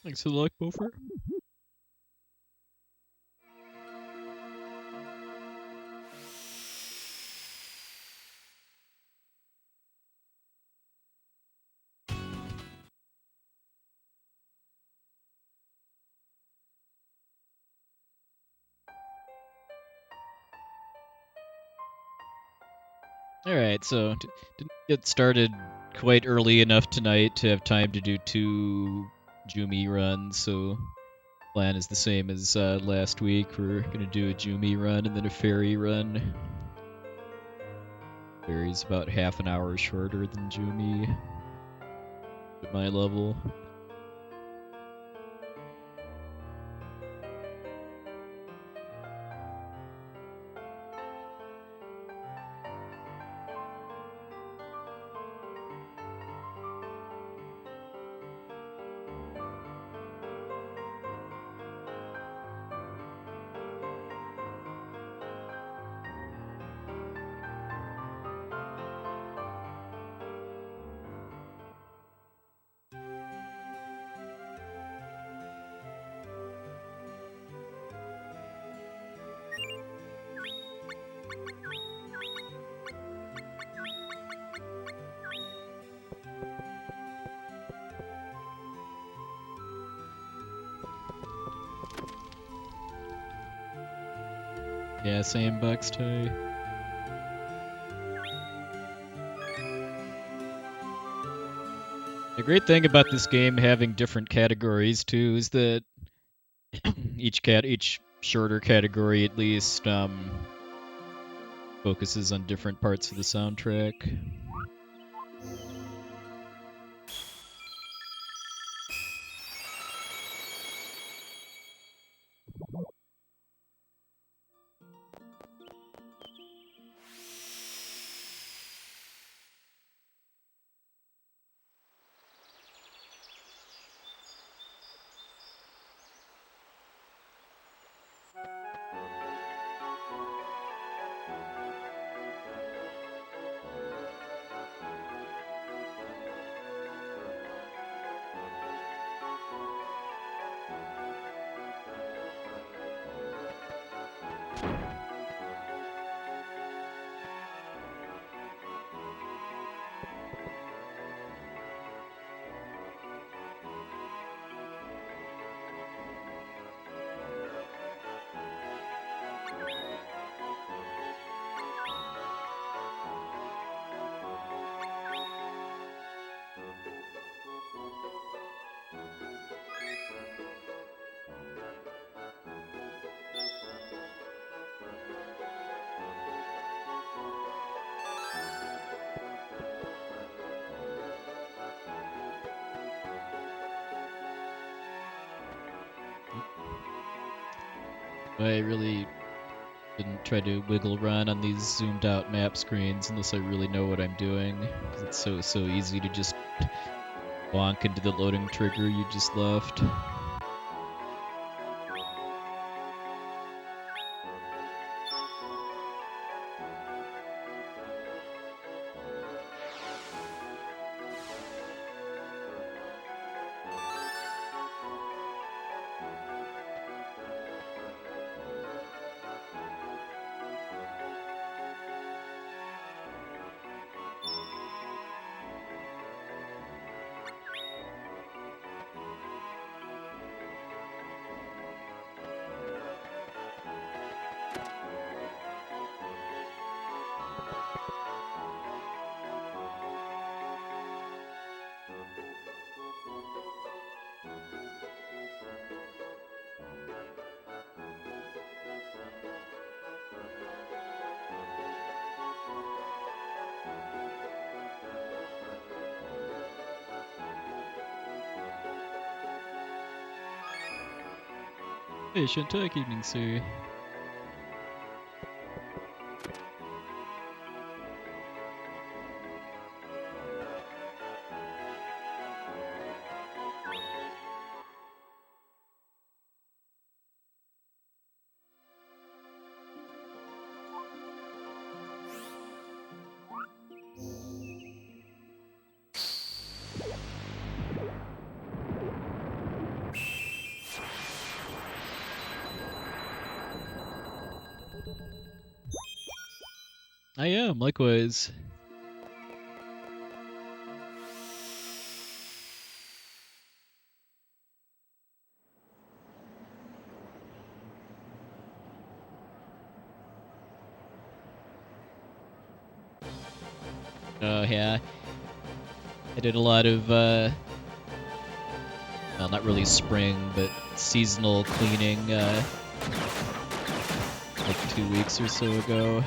Thanks for the luck, Bofer. Alright, so didn't get started quite early enough tonight to have time to do 2 Jumi runs, so plan is the same as last week. We're gonna do a Jumi run and then a ferry run. Ferry's about half an hour shorter than Jumi at my level. Yeah, same Bucks tie. The great thing about this game having different categories too is that each shorter category at least focuses on different parts of the soundtrack. I really didn't try to wiggle run on these zoomed out map screens unless I really know what I'm doing, because it's so easy to just bonk into the loading trigger you just left. Hey, Shintek, evening, sir. I am, likewise. Oh, yeah. I did a lot of, well, not really spring, but seasonal cleaning, like 2 weeks or so ago.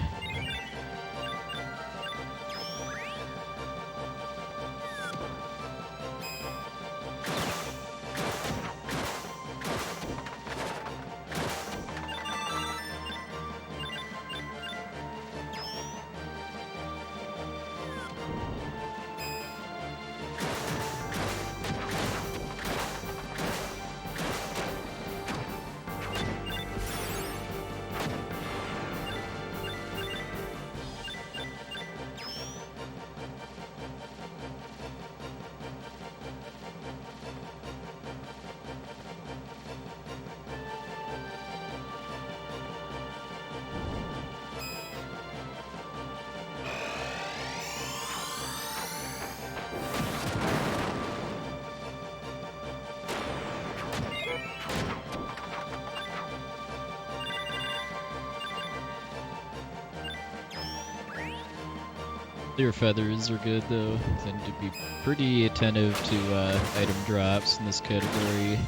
Clear feathers are good though. I tend to be pretty attentive to item drops in this category.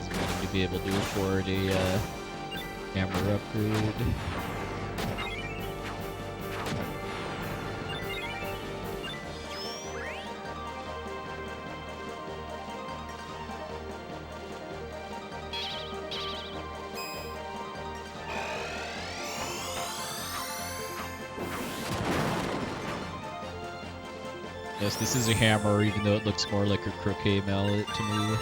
I'm needing to be able to afford a camera upgrade. Yes, this is a hammer, even though it looks more like a croquet mallet to me.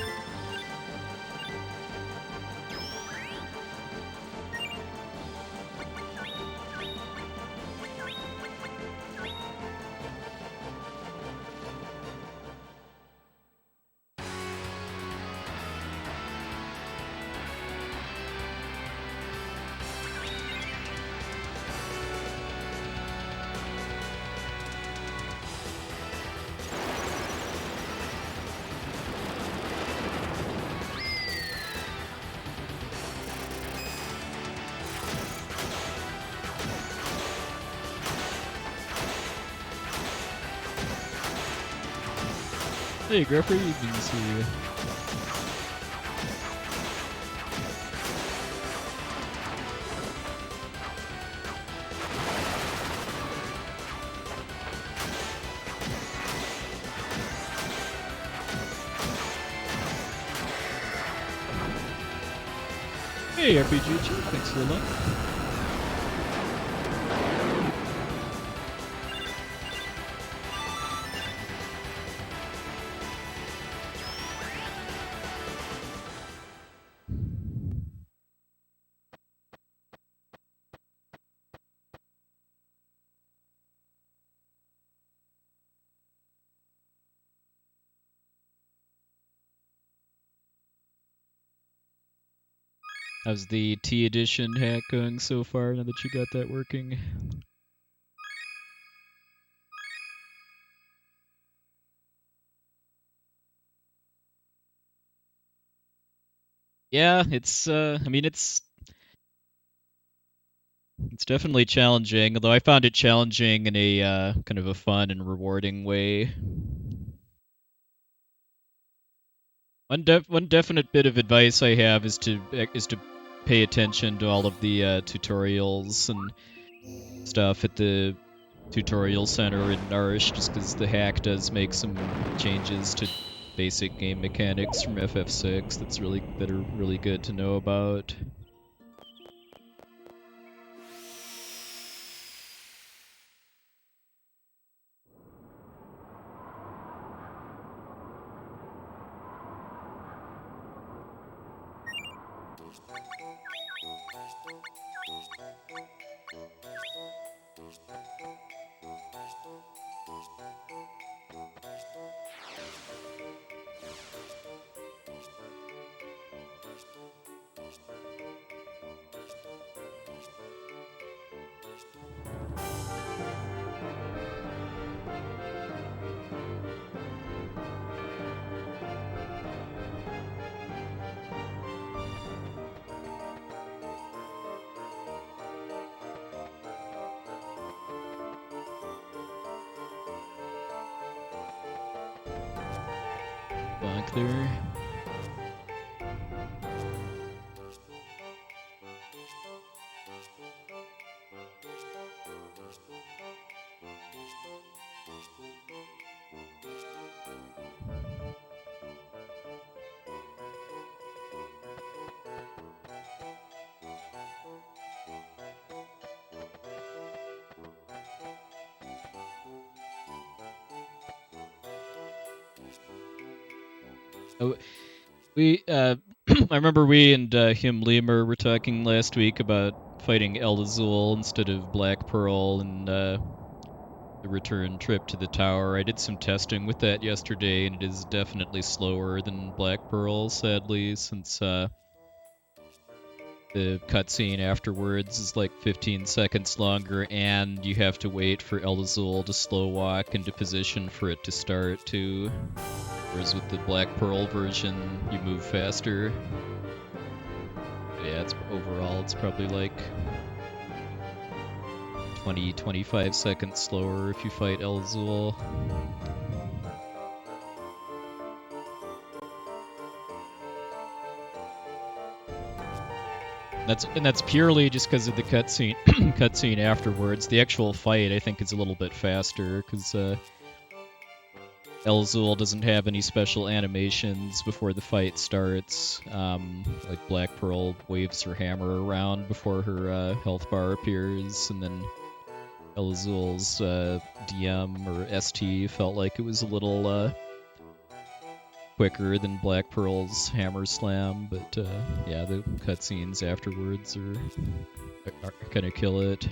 Hey, Gruffer, evening to see you. Hey, RPG, thanks for the luck. How's the T edition hack going so far now that you got that working? Yeah, I mean, it's definitely challenging, although I found it challenging in a kind of a fun and rewarding way. One definite bit of advice I have is to pay attention to all of the tutorials and stuff at the tutorial center in Nourish, just because the hack does make some changes to basic game mechanics from FF6 that are really good to know about. Bonk there. Oh, I remember we and him Lemur were talking last week about fighting El Azul instead of Black Pearl and the return trip to the tower. I did some testing with that yesterday, and it is definitely slower than Black Pearl, sadly, since the cutscene afterwards is like 15 seconds longer, and you have to wait for El Azul to slow walk into position for it to start, too. Whereas with the Black Pearl version, you move faster. Yeah, overall it's probably like 20-25 seconds slower if you fight El Azul. That's purely just because of the cutscene cutscene afterwards. The actual fight, I think, is a little bit faster because El Azul doesn't have any special animations before the fight starts. Like Black Pearl waves her hammer around before her health bar appears, and then El Azul's DM or ST felt like it was a little quicker than Black Pearl's hammer slam, but yeah, the cutscenes afterwards are gonna kill it.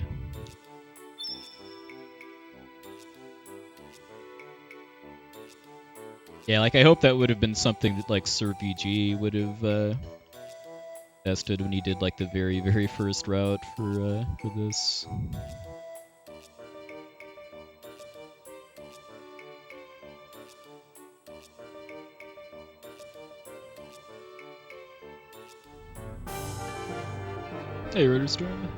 Yeah, like I hope that would have been something that like Sir VG would have tested when he did like the very first route for this. Hey, Rotostorm.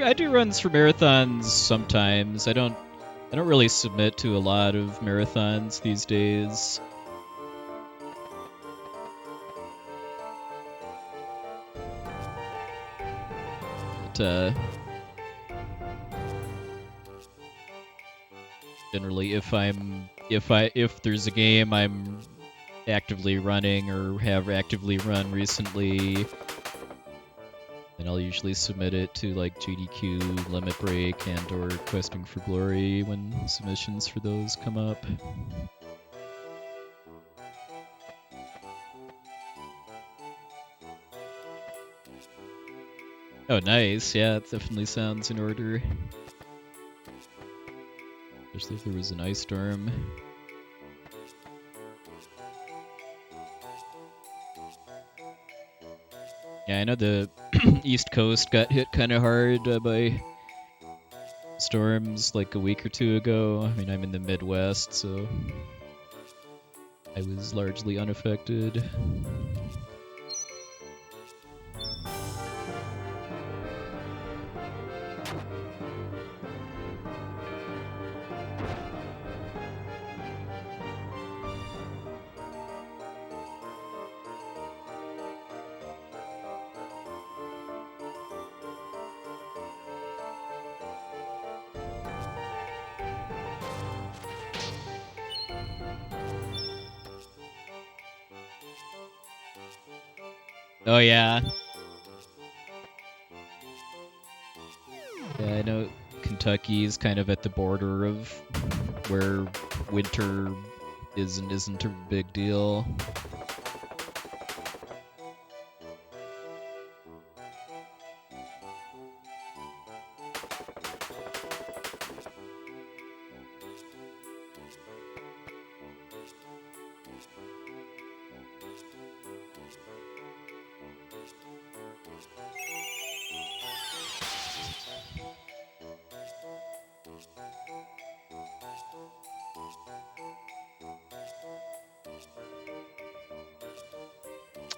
I do runs for marathons sometimes. I don't really submit to a lot of marathons these days. But generally, if there's a game I'm actively running or have actively run recently, then I'll usually submit it to like GDQ, Limit Break, and or Questing for Glory when submissions for those come up. Oh, nice. Yeah, it definitely sounds in order. Especially if there was an ice storm. Yeah, I know the East Coast got hit kind of hard by storms like a week or two ago. I mean, I'm in the Midwest, so I was largely unaffected. Oh yeah. Yeah, I know Kentucky is kind of at the border of where winter is and isn't a big deal.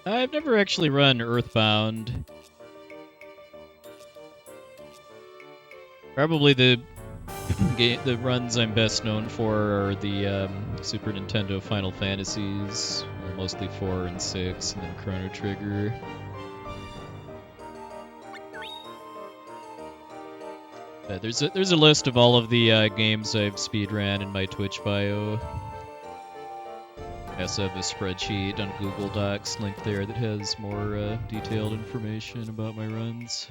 I've never actually run Earthbound. Probably the runs I'm best known for are the Super Nintendo Final Fantasies, mostly 4 and 6, and then Chrono Trigger. There's a list of all of the games I've speedran in my Twitch bio. I also have a spreadsheet on Google Docs linked there that has more detailed information about my runs.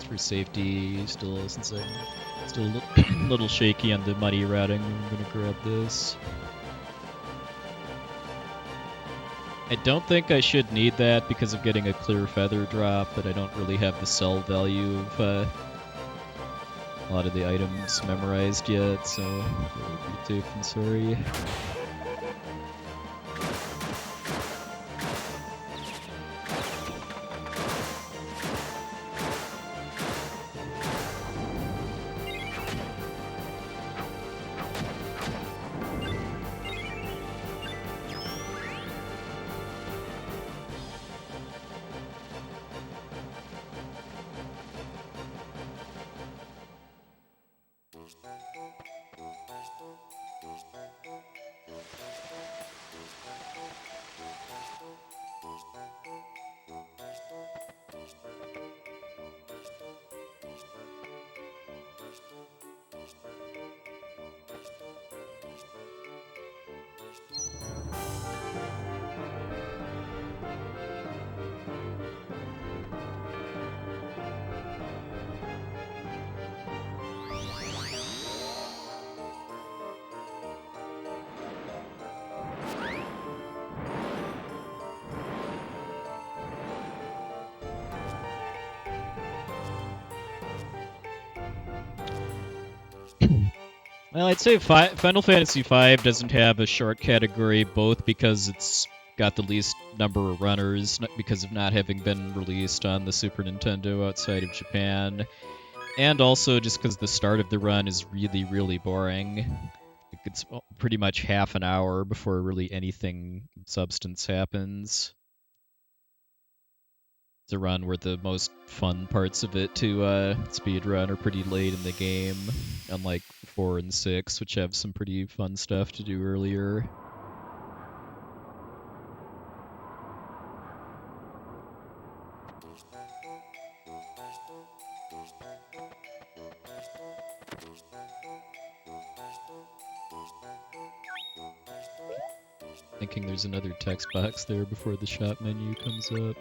For safety, still, since I'm still a little shaky on the muddy routing, I'm gonna grab this. I don't think I should need that because of getting a clear feather drop, but I don't really have the sell value of a lot of the items memorized yet, so I'll be safe than sorry. Well, I'd say Final Fantasy V doesn't have a short category, both because it's got the least number of runners, because of not having been released on the Super Nintendo outside of Japan, and also just because the start of the run is really, really boring. It's pretty much half an hour before really anything of substance happens. It's a run where the most fun parts of it to speedrun are pretty late in the game, unlike 4 and 6, which have some pretty fun stuff to do earlier. Thinking there's another text box there before the shop menu comes up.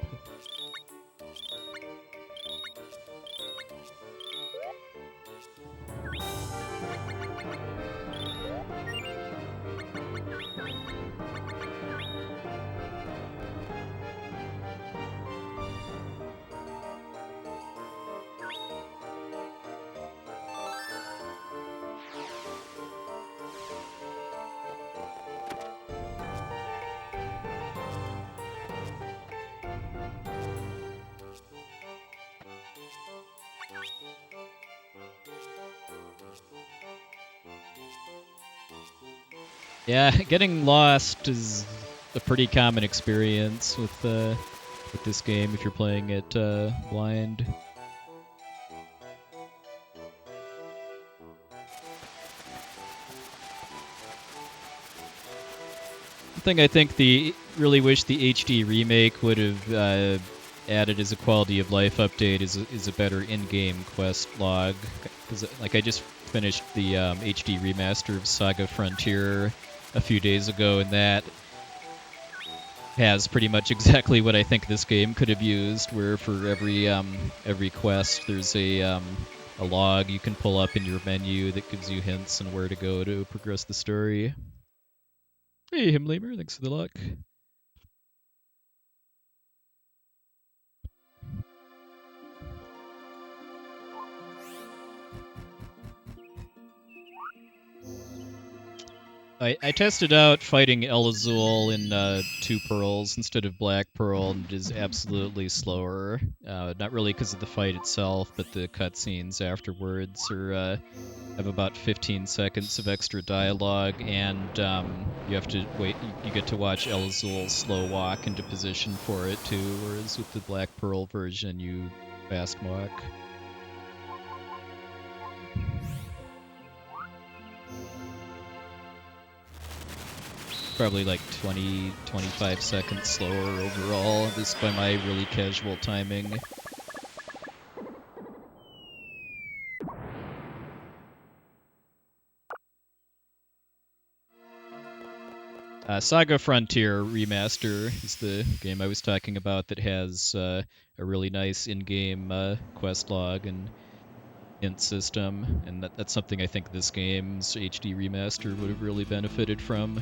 Yeah, getting lost is a pretty common experience with this game if you're playing it blind. One thing I think really wish the HD remake would have added as a quality of life update is a better in-game quest log. Because like I just finished the HD remaster of Saga Frontier a few days ago, and that has pretty much exactly what I think this game could have used. Where for every quest there's a log you can pull up in your menu that gives you hints on where to go to progress the story. Hey, Himlamer, thanks for the luck. I tested out fighting Elazul in 2 pearls instead of Black Pearl, and it is absolutely slower. Not really because of the fight itself, but the cutscenes afterwards have about 15 seconds of extra dialogue, and you have to wait. You get to watch Elazul slow walk into position for it too, whereas with the Black Pearl version, you fast walk. Probably like 20, 25 seconds slower overall, just by my really casual timing. Saga Frontier Remaster is the game I was talking about that has a really nice in-game quest log and hint system, and that's something I think this game's HD remaster would have really benefited from.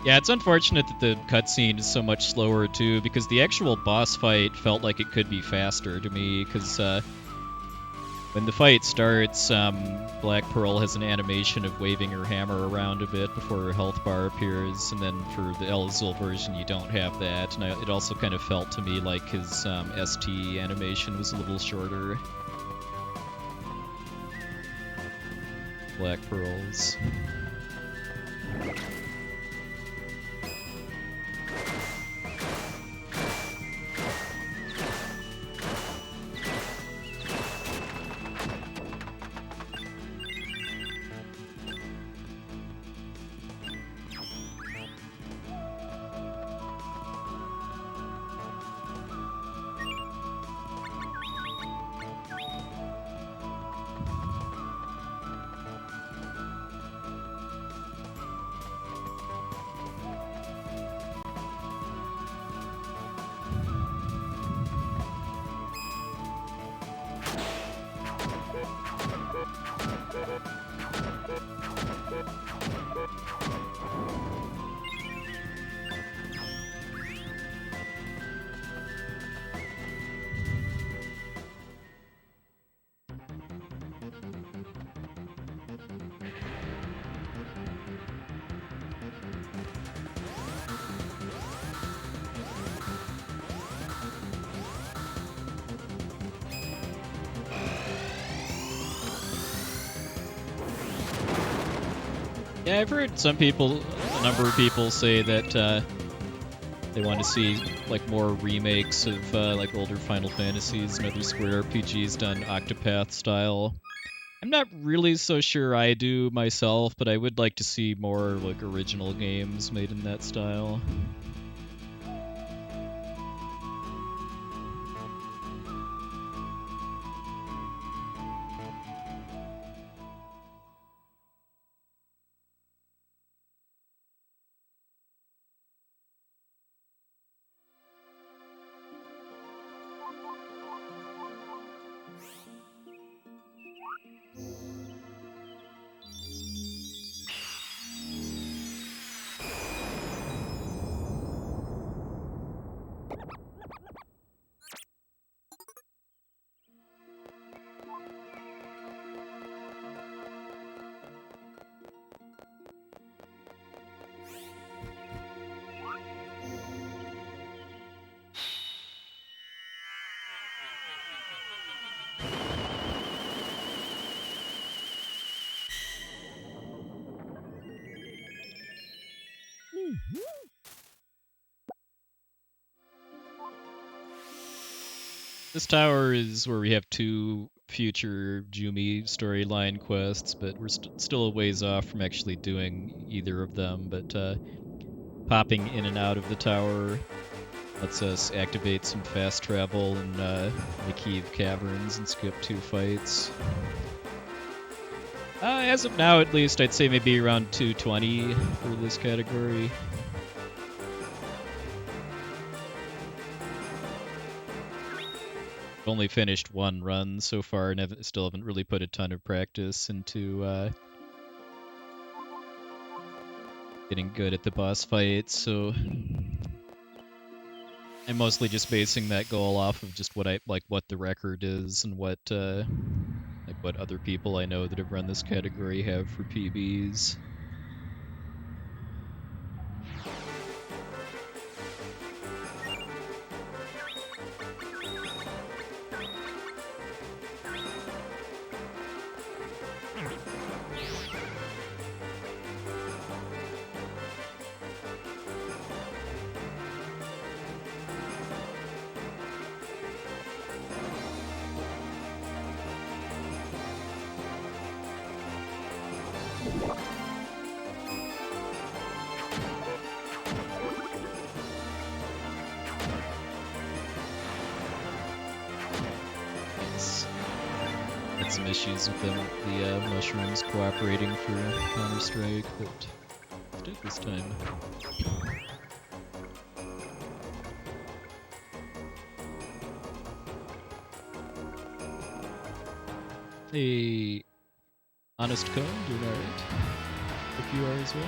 Yeah, it's unfortunate that the cutscene is so much slower too, because the actual boss fight felt like it could be faster to me, because when the fight starts, Black Pearl has an animation of waving her hammer around a bit before her health bar appears, and then for the Elazul version you don't have that, and it also kind of felt to me like his ST animation was a little shorter. Black Pearls. Yeah, I've heard a number of people say that they want to see like more remakes of like older Final Fantasies and other Square RPGs done Octopath style. I'm not really so sure I do myself, but I would like to see more like original games made in that style. This tower is where we have 2 future Jumi storyline quests, but we're still a ways off from actually doing either of them. But popping in and out of the tower lets us activate some fast travel in the Kiev Caverns and skip 2 fights. As of now, at least, I'd say maybe around 220 for this category. I've only finished 1 run so far and still haven't really put a ton of practice into getting good at the boss fights, so I'm mostly just basing that goal off of just what the record is and what other people I know that have run this category have for PBs. Had some issues with the mushrooms cooperating for Counter-Strike, but it's did this time. Hey, Honest Cone, doing alright? Hope you are as well.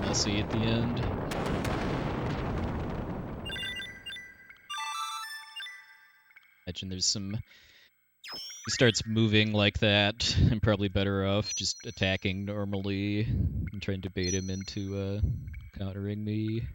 Messy at the end. Imagine there's some... He starts moving like that. I'm probably better off just attacking normally and trying to bait him into countering me.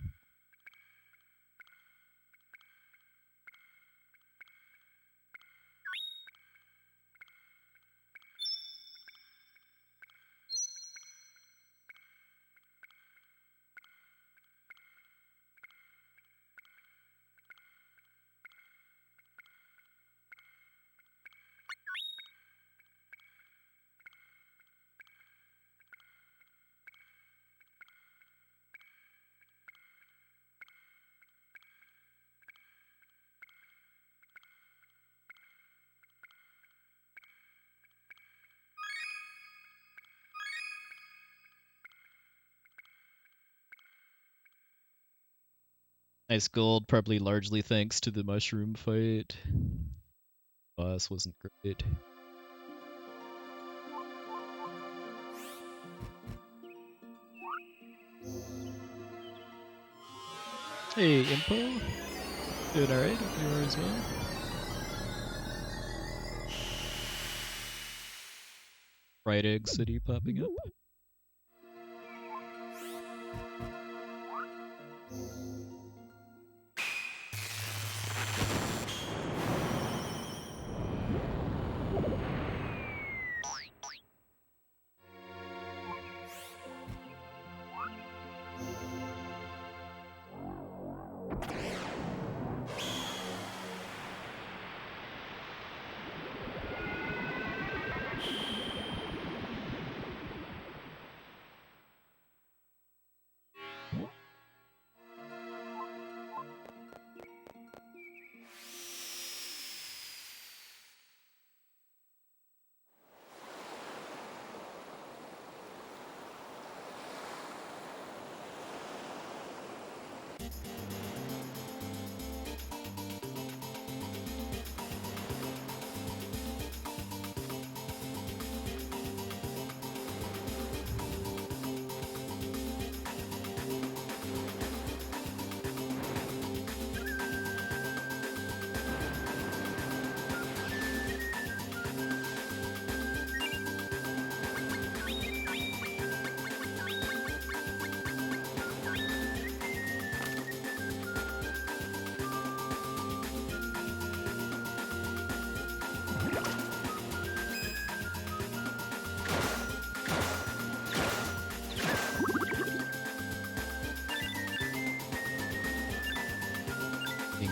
Nice gold, probably largely thanks to the mushroom fight. Boss wasn't great. Hey, Impo. Doing alright? Hope you are as well. Fried Egg City popping up.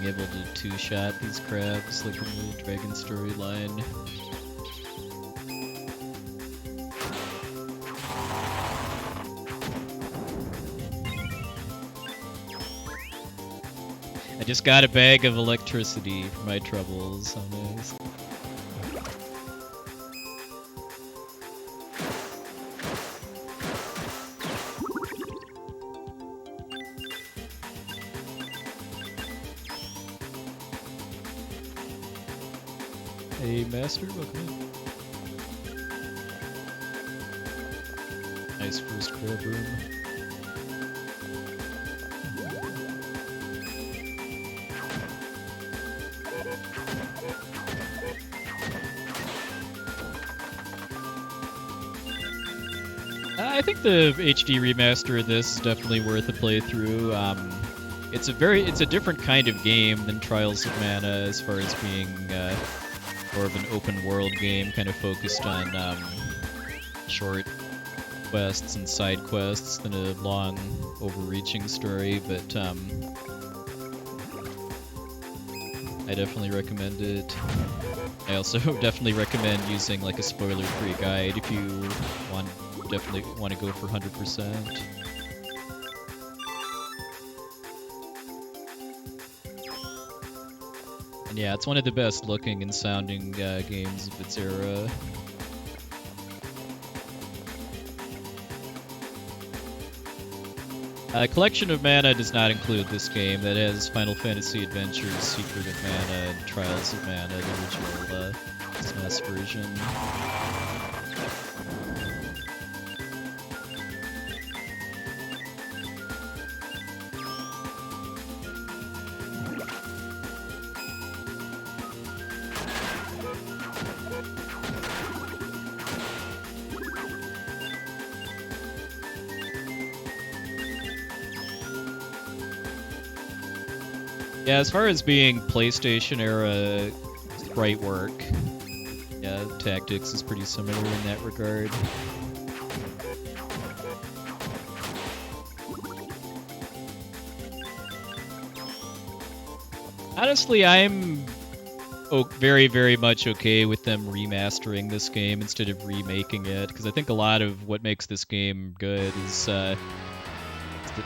being able to two-shot these crabs like in the Dragon storyline. I just got a bag of electricity for my troubles. How nice. Hey, Master, welcome in. Nice first crab room. I think the HD remaster of this is definitely worth a playthrough. It's a different kind of game than Trials of Mana as far as being more of an open world game, kind of focused on short quests and side quests than a long, overreaching story. But I definitely recommend it. I also definitely recommend using like a spoiler-free guide if you definitely want to go for 100%. And yeah, it's one of the best looking and sounding games of its era. Collection of Mana does not include this game. That has Final Fantasy Adventures, Secret of Mana, and Trials of Mana, the original SNES version. Yeah, as far as being PlayStation era sprite work, yeah, Tactics is pretty similar in that regard. Honestly, I'm very, very much okay with them remastering this game instead of remaking it, because I think a lot of what makes this game good is it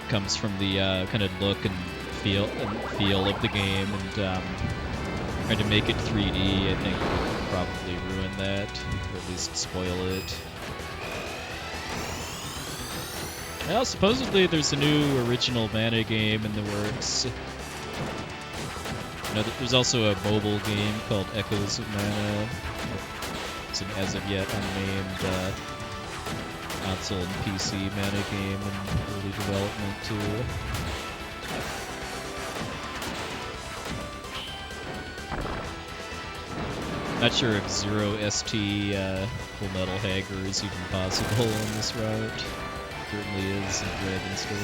comes from the kind of look and feel of the game, and trying to make it 3D, I think would probably ruin that, or at least spoil it. Well, supposedly there's a new original Mana game in the works. You know, there's also a mobile game called Echoes of Mana. It's an as of yet unnamed console and PC Mana game in early development too. Not sure if Zero ST Full Metal Hager is even possible on this route. It certainly is in Dragon Story.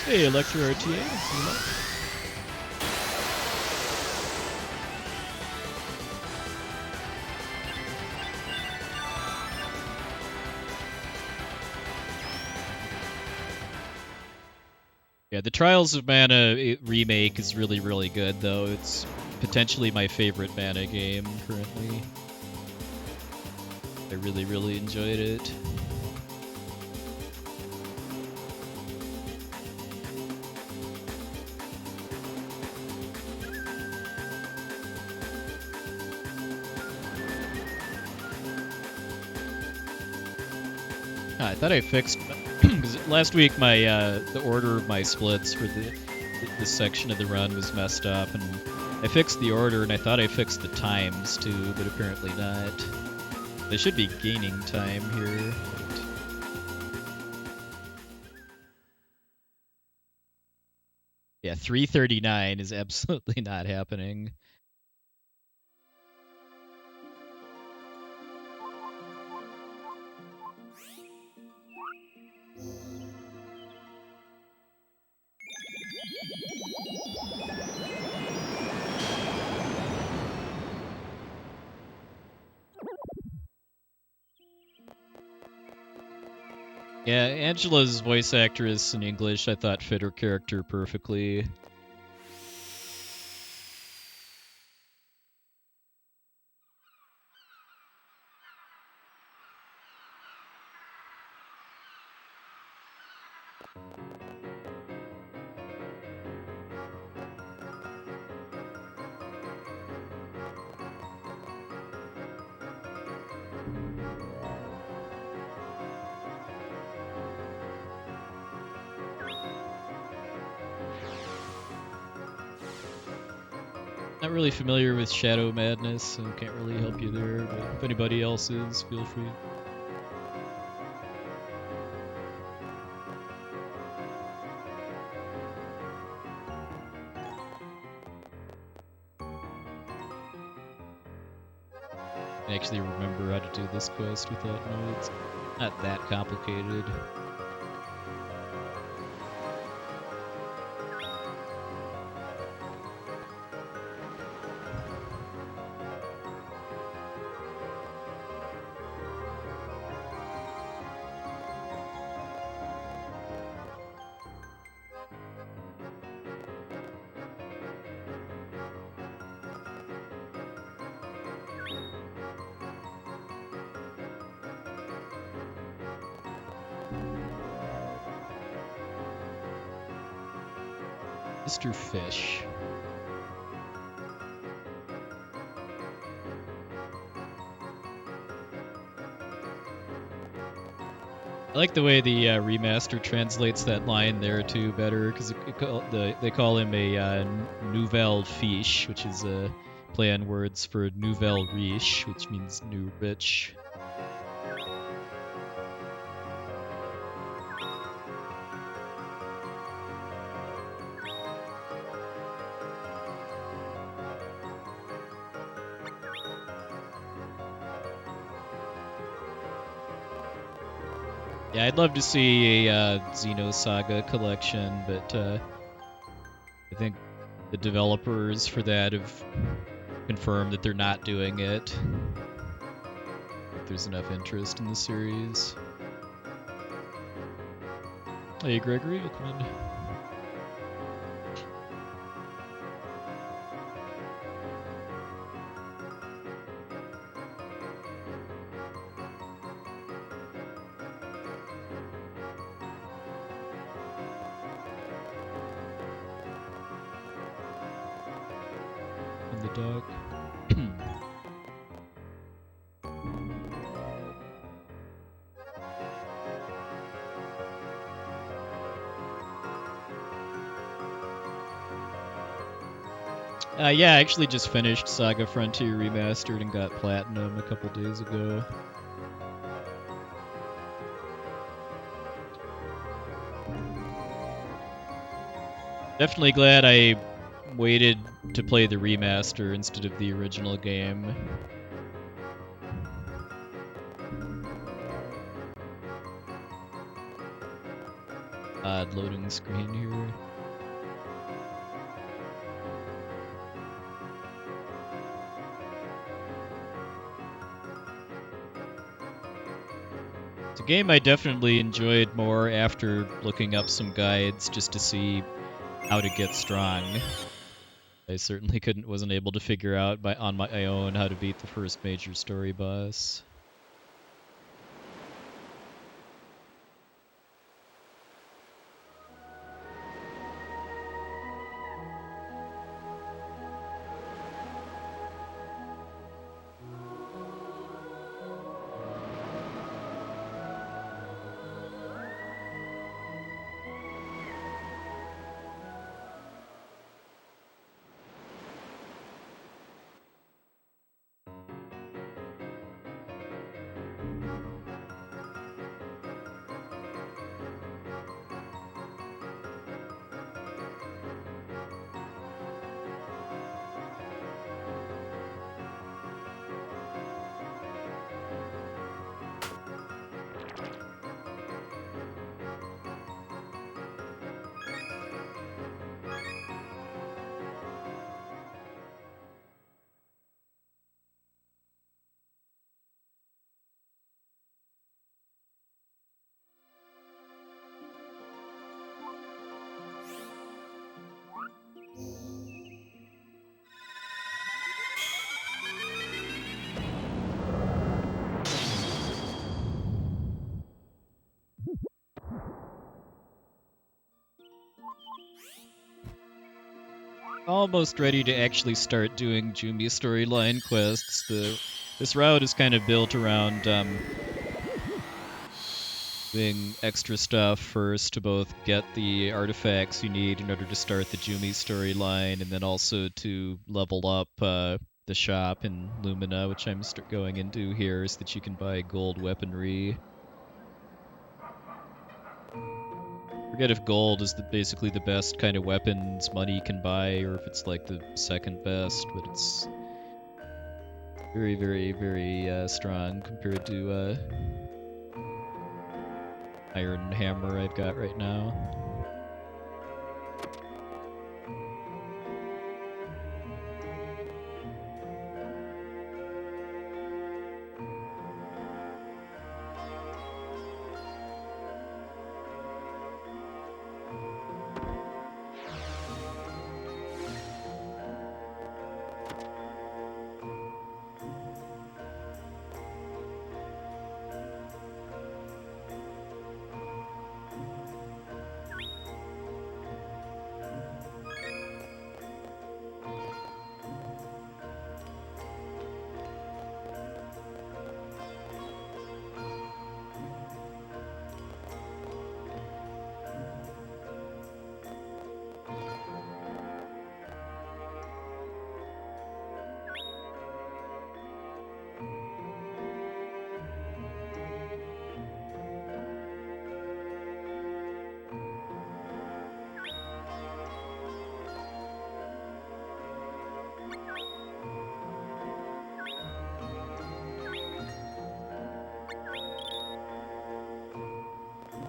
Hey, Electro RTA. Yeah, the Trials of Mana remake is really, really good, though. It's potentially my favorite Mana game currently. I really, really enjoyed it. I thought I fixed, because last week my the order of my splits for this section of the run was messed up, and I fixed the order, and I thought I fixed the times too, but apparently not. They should be gaining time here. Yeah, 3:39 is absolutely not happening. Yeah, Angela's voice actress in English I thought fit her character perfectly. Not really familiar with Shadow Madness, so can't really help you there, but if anybody else is, feel free. I actually remember how to do this quest without notes. Not that complicated. Mr. Fish. I like the way the remaster translates that line there too better, because they call him a nouvelle fiche, which is a play on words for nouvelle riche, which means new rich. Yeah, I'd love to see a Xenosaga collection, but I think the developers for that have confirmed that they're not doing it. I think there's enough interest in the series. Hey, Gregory, welcome in. The dog. Yeah, I actually just finished Saga Frontier Remastered and got Platinum a couple days ago. Definitely glad I waited to play the remaster instead of the original game. Odd loading screen here. It's a game I definitely enjoyed more after looking up some guides just to see how to get strong. I certainly wasn't able to figure out on my own how to beat the first major story boss. almost ready to actually start doing Jumi storyline quests. This route is kind of built around doing extra stuff first to both get the artifacts you need in order to start the Jumi storyline, and then also to level up the shop in Lumina, which I'm going into here, so that you can buy gold weaponry. Forget if gold is basically the best kind of weapons money can buy, or if it's like the second best, but it's very, very, very strong compared to iron hammer I've got right now.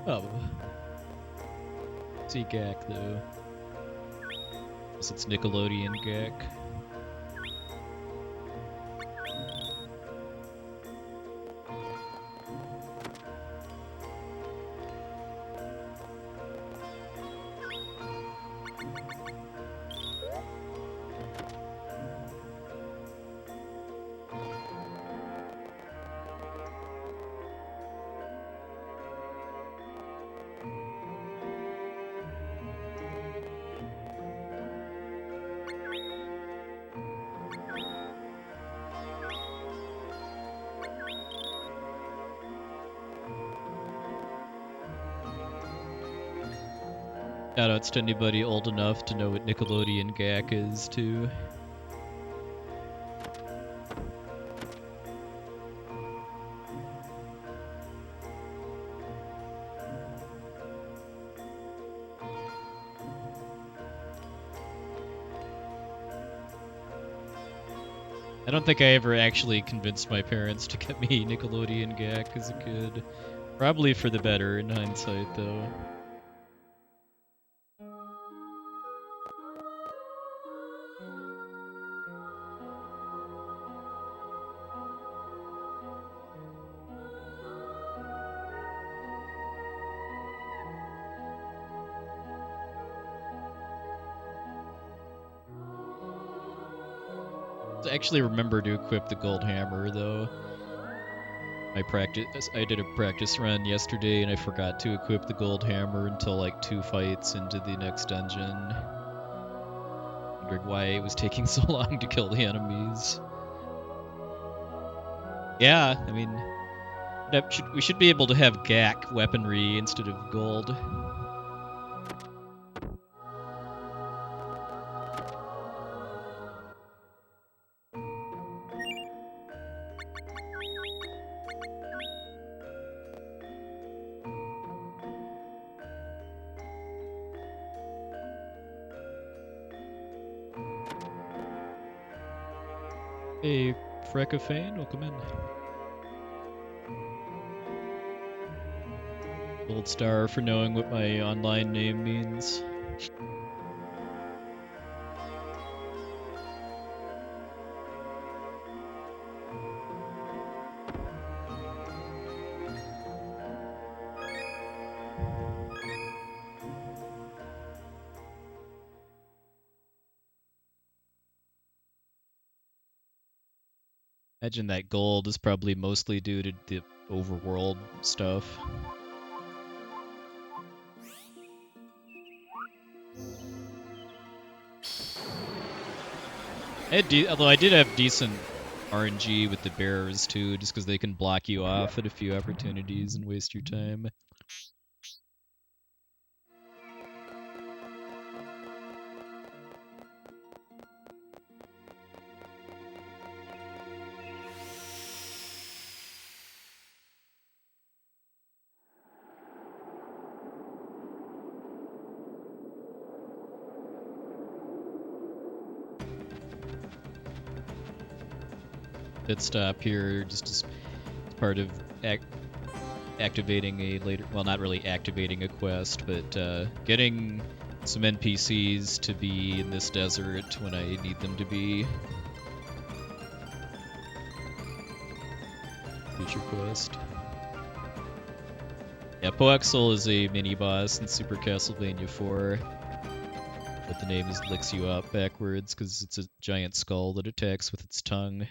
Oh. See Gak though. Unless it's Nickelodeon Gak. Shoutouts to anybody old enough to know what Nickelodeon Gak is, too. I don't think I ever actually convinced my parents to get me Nickelodeon Gak as a kid. Probably for the better in hindsight, though. I actually remember to equip the gold hammer, though. I did a practice run yesterday, and I forgot to equip the gold hammer until like 2 fights into the next dungeon. Wondered why it was taking so long to kill the enemies. Yeah, I mean, we should be able to have Gak weaponry instead of gold. Hey, Frekafane, welcome in. Gold star for knowing what my online name means. Imagine that gold is probably mostly due to the overworld stuff. Although I did have decent RNG with the bears too, just because they can block you off at a few opportunities and waste your time. Pit stop here, just as part of activating a later, well, not really activating a quest, but getting some NPCs to be in this desert when I need them to be. Future quest. Yeah, Poexel is a mini-boss in Super Castlevania 4. But the name is licks you up backwards because it's a giant skull that attacks with its tongue.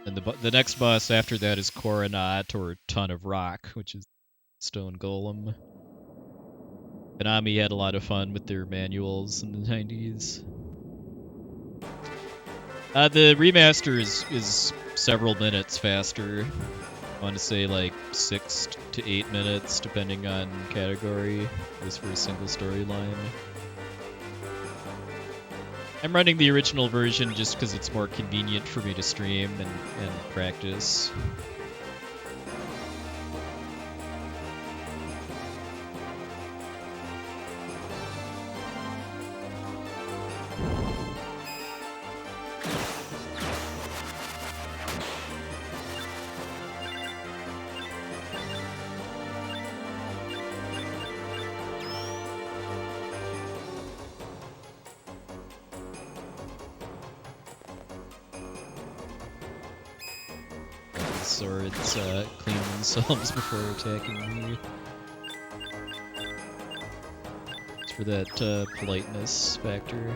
And the next boss after that is Coronat, or Ton of Rock, which is Stone Golem. Konami had a lot of fun with their manuals in the 90s. The remaster is several minutes faster. I want to say like 6 to 8 minutes, depending on category, just for a single storyline. I'm running the original version just because it's more convenient for me to stream and practice. Swords clean themselves before attacking me. It's for that politeness factor.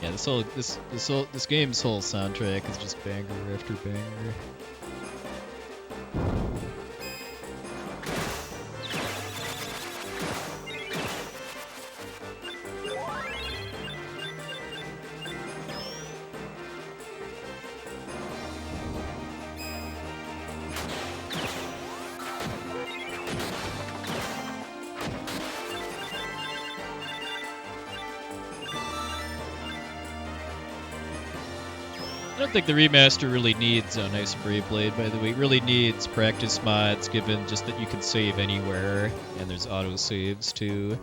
Yeah, this game's whole soundtrack is just banger after banger. I don't think the remaster really needs a nice Brave Blade, by the way. It really needs practice mods, given just that you can save anywhere, and there's auto saves too.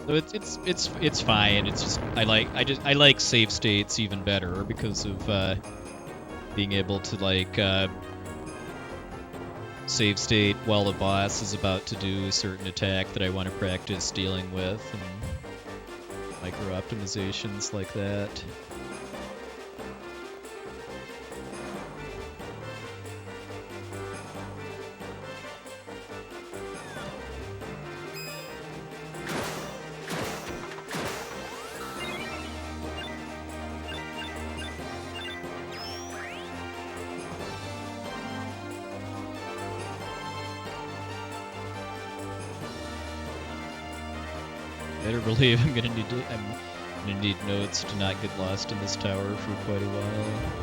So it's fine. It's just I like save states even better because of being able to like save state while the boss is about to do a certain attack that I want to practice dealing with, and micro optimizations like that. Better believe I'm gonna need notes to not get lost in this tower for quite a while.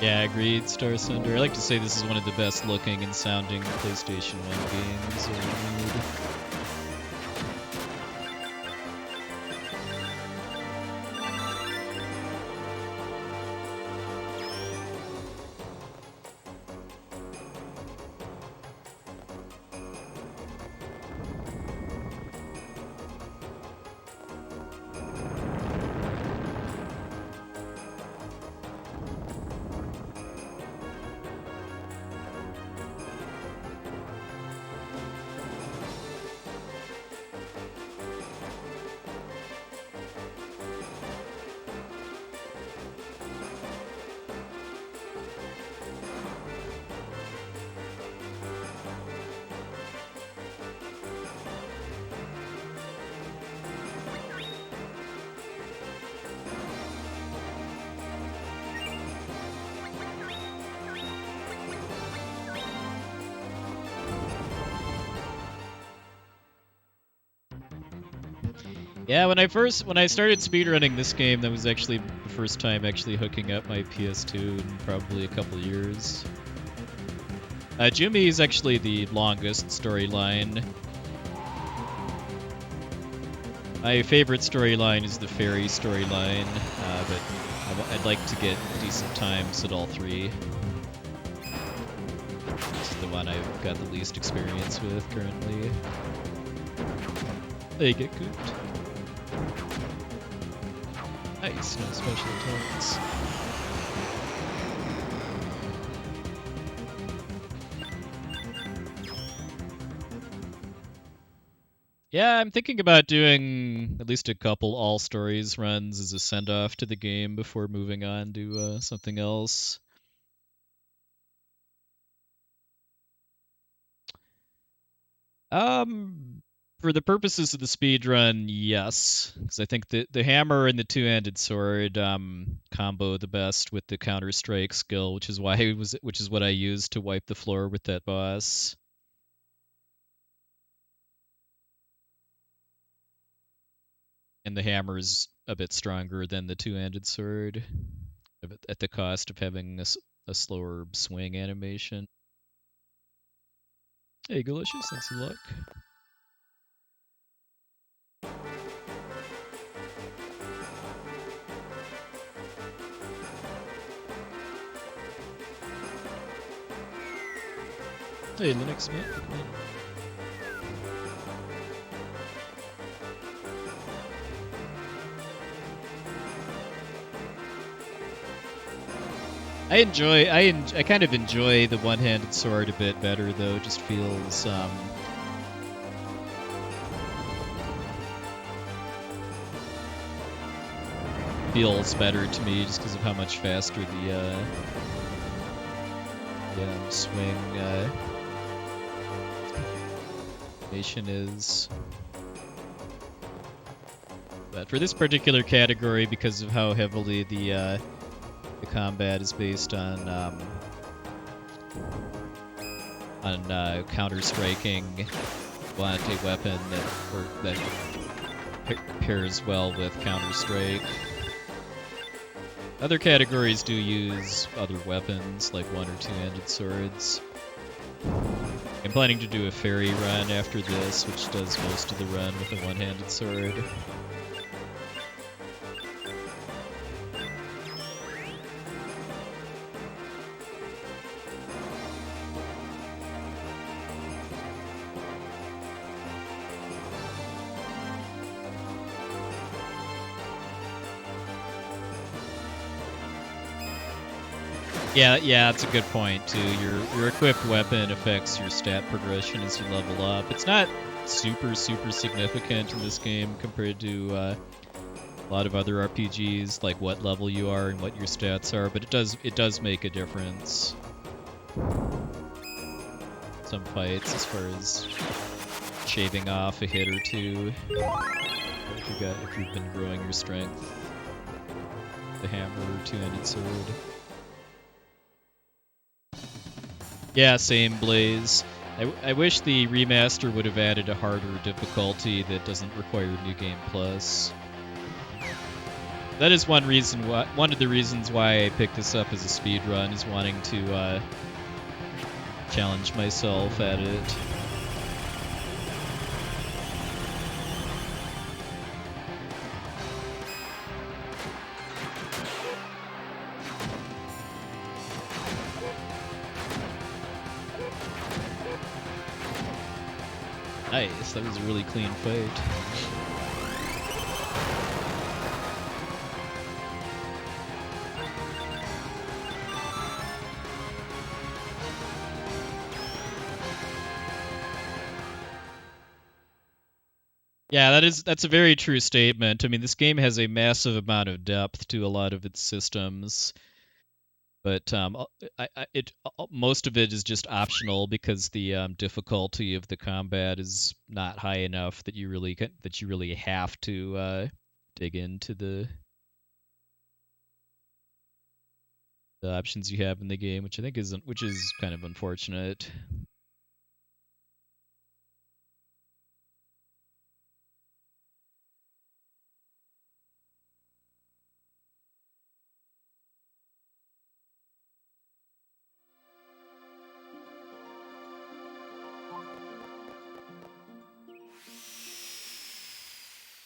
Yeah, agreed, Star Sunder. I like to say this is one of the best looking and sounding PlayStation 1 games ever made. Yeah, when I started speedrunning this game, that was actually the first time actually hooking up my PS2 in probably a couple of years. Jumi is actually the longest storyline. My favorite storyline is the fairy storyline, but I'd like to get decent times at all three. This is the one I've got the least experience with currently. They get cooked. Nice, no special attacks. Yeah, I'm thinking about doing at least a couple all stories runs as a send-off to the game before moving on to something else. For the purposes of the speed run, yes, because I think the hammer and the two-handed sword combo the best with the counter strike skill, which is what I used to wipe the floor with that boss. And the hammer is a bit stronger than the two-handed sword, at the cost of having a slower swing animation. Hey, Galicious, thanks for luck. Hey, Linux man. I kind of enjoy the one-handed sword a bit better though. It just feels better to me just because of how much faster the swing animation is. But for this particular category, because of how heavily the combat is based on counter-striking, want a weapon that pairs well with counter-strike. Other categories do use other weapons, like one or two-handed swords. I'm planning to do a fairy run after this, which does most of the run with a one-handed sword. Yeah, that's a good point too. Your equipped weapon affects your stat progression as you level up. It's not super significant in this game compared to a lot of other RPGs, like what level you are and what your stats are, but it does make a difference. Some fights, as far as shaving off a hit or two, if you've been growing your strength, the hammer or two-handed sword. Yeah, same, Blaze. I wish the remaster would have added a harder difficulty that doesn't require New Game Plus. that is one reason why. One of the reasons why I picked this up as a speed run is wanting to challenge myself at it. Nice, that was a really clean fight. Yeah, that's a very true statement. I mean, this game has a massive amount of depth to a lot of its systems, but most of it is just optional because the difficulty of the combat is not high enough that you really have to dig into the options you have in the game, which I think which is kind of unfortunate.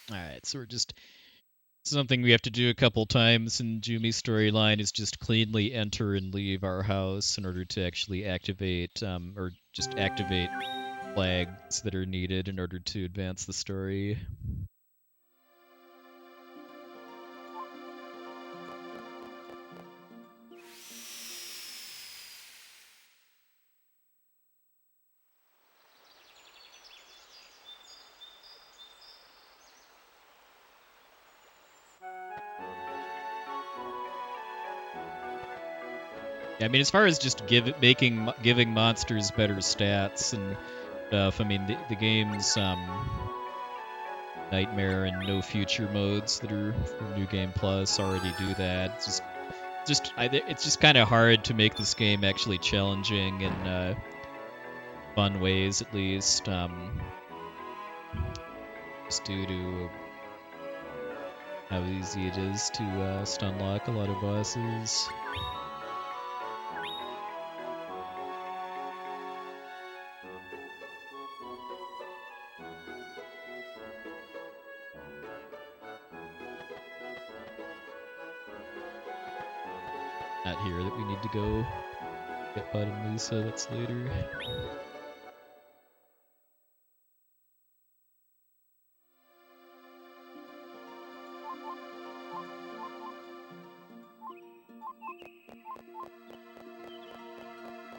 All right, so we're just something we have to do a couple times in Jumi's storyline is just cleanly enter and leave our house in order to actually activate or just activate flags that are needed in order to advance the story. Yeah, I mean, as far as just giving monsters better stats and stuff, I mean, the game's Nightmare and No Future modes that are for New Game Plus already do that. It's just kind of hard to make this game actually challenging in fun ways, at least. Just due to how easy it is to stunlock a lot of bosses. Not here that we need to go get Bud and Lisa, that's later.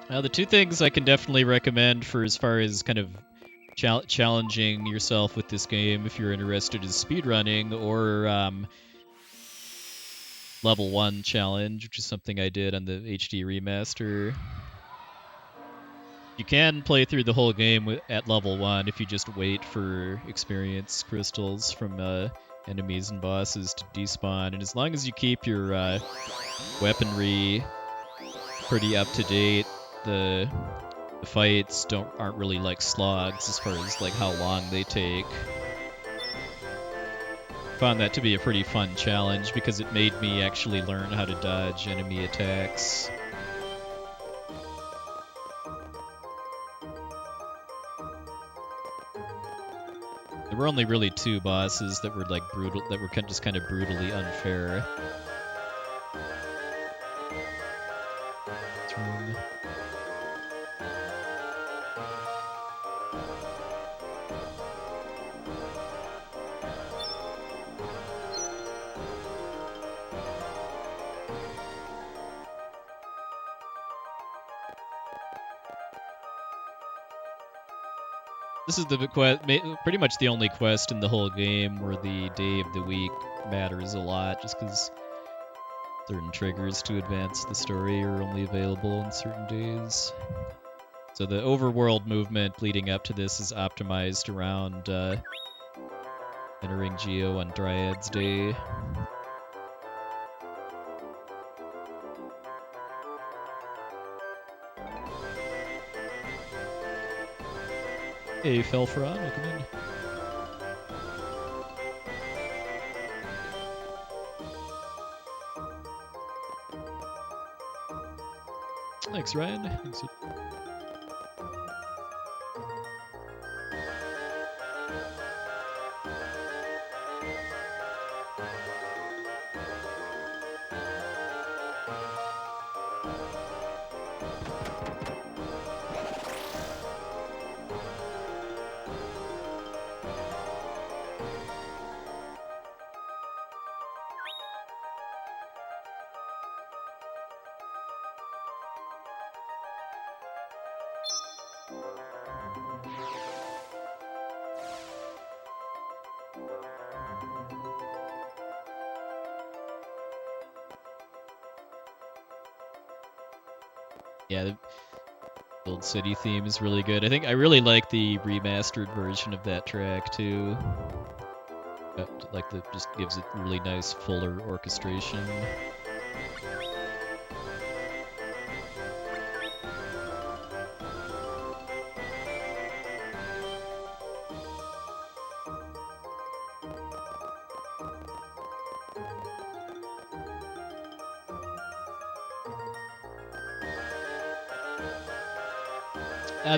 Now, the two things I can definitely recommend for as far as kind of challenging yourself with this game if you're interested is speedrunning or level 1 challenge, which is something I did on the HD remaster. You can play through the whole game at level 1 if you just wait for experience crystals from enemies and bosses to despawn, and as long as you keep your weaponry pretty up to date, the fights aren't really like slogs as far as like how long they take. Found that to be a pretty fun challenge because it made me actually learn how to dodge enemy attacks. There were only really 2 bosses that were like just kind of brutally unfair. This is pretty much the only quest in the whole game where the day of the week matters a lot, just because certain triggers to advance the story are only available on certain days. So the overworld movement leading up to this is optimized around entering Geo on Dryad's Day. Hey, Felfron, welcome in. Thanks, Ryan. Thanks. Yeah, the Bejewelled City theme is really good. I really like the remastered version of that track too. Just gives it really nice fuller orchestration.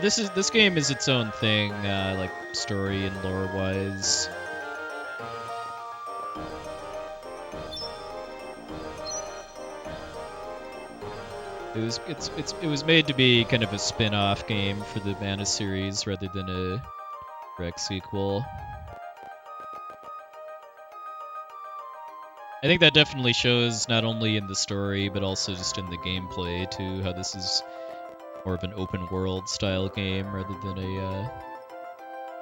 This game is its own thing, like story and lore wise. It was made to be kind of a spin-off game for the Mana series rather than a direct sequel. I think that definitely shows not only in the story but also just in the gameplay too, how this is more of an open world style game rather than a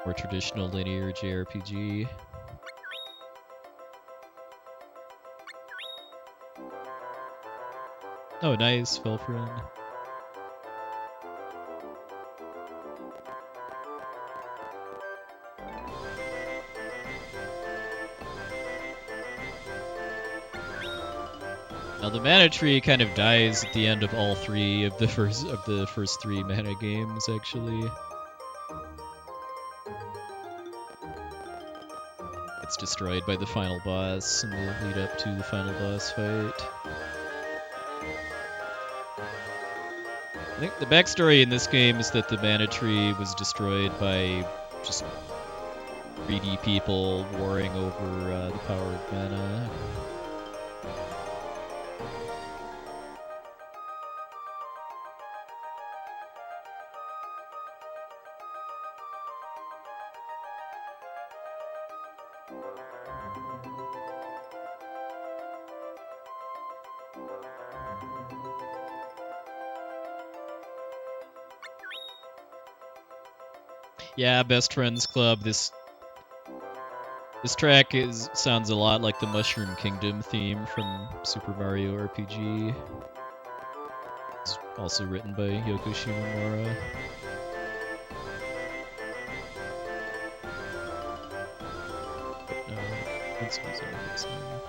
more traditional linear JRPG. Oh, nice, Felfrin. Now the mana tree kind of dies at the end of all three of the first three mana games, actually. It's destroyed by the final boss in the lead up to the final boss fight. I think the backstory in this game is that the mana tree was destroyed by just greedy people warring over the power of mana. Yeah, Best Friends Club. This track sounds a lot like the Mushroom Kingdom theme from Super Mario RPG. It's also written by Yoko Shimomura. But no, it's not a good song.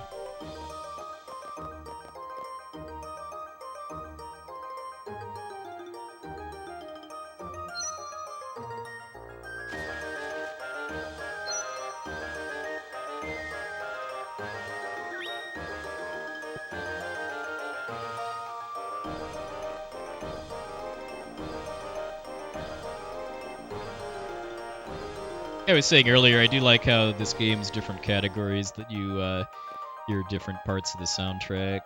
I was saying earlier, I do like how this game's different categories that you hear different parts of the soundtrack.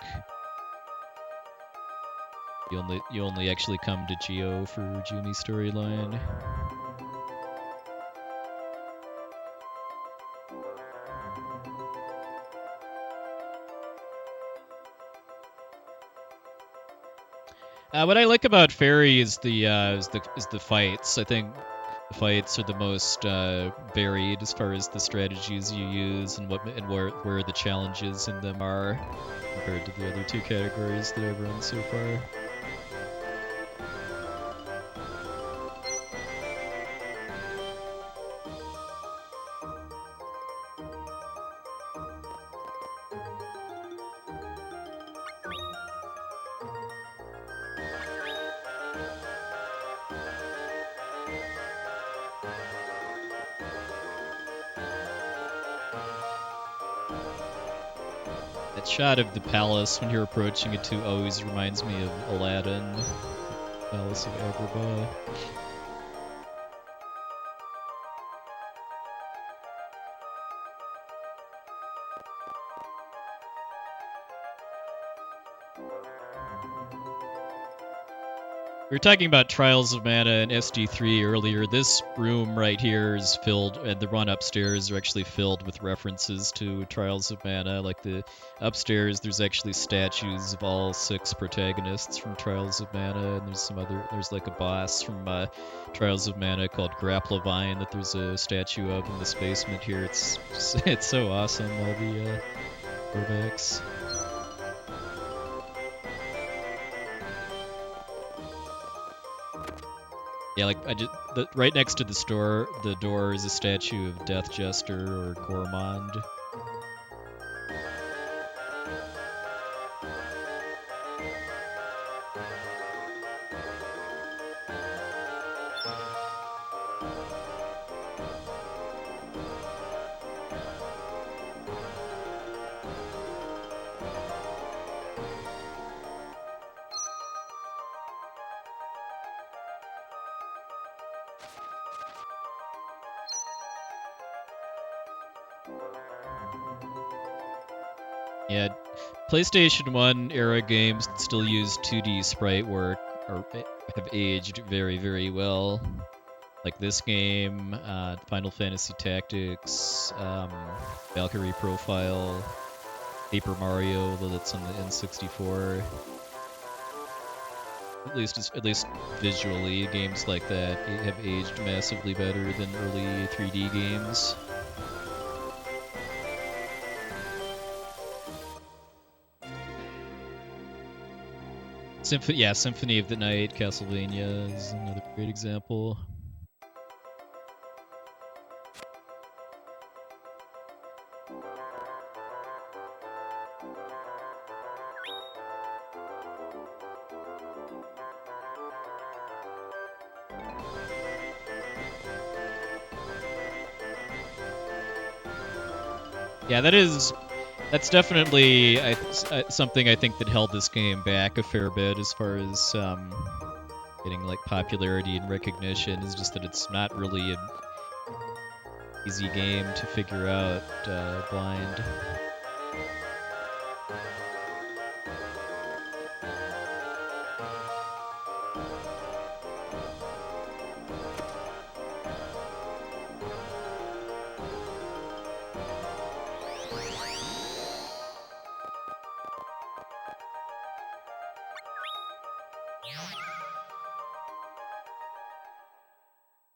You only actually come to Geo for Jumi storyline. What I like about Fairy is the fights. I think the fights are the most varied as far as the strategies you use and where the challenges in them are compared to the other two categories that I've run so far. That shot of the palace when you're approaching it too always reminds me of Aladdin. Palace of Agrabah. We were talking about Trials of Mana and SD3 earlier. This room right here is filled, and the run upstairs are actually filled with references to Trials of Mana. Like the upstairs, there's actually statues of all 6 protagonists from Trials of Mana, and there's like a boss from Trials of Mana called Grapplavine that there's a statue of in this basement here. It's so awesome, all the throwbacks. Yeah, like right next to the door is a statue of Death Jester or Gourmand. Yeah, PlayStation 1 era games that still use 2D sprite work have aged very, very well. Like this game, Final Fantasy Tactics, Valkyrie Profile, Paper Mario, although that's on the N64. At least visually, games like that have aged massively better than early 3D games. Symphony of the Night, Castlevania is another great example. Yeah, that's definitely something I think that held this game back a fair bit as far as getting like popularity and recognition. Is just that it's not really an easy game to figure out blind.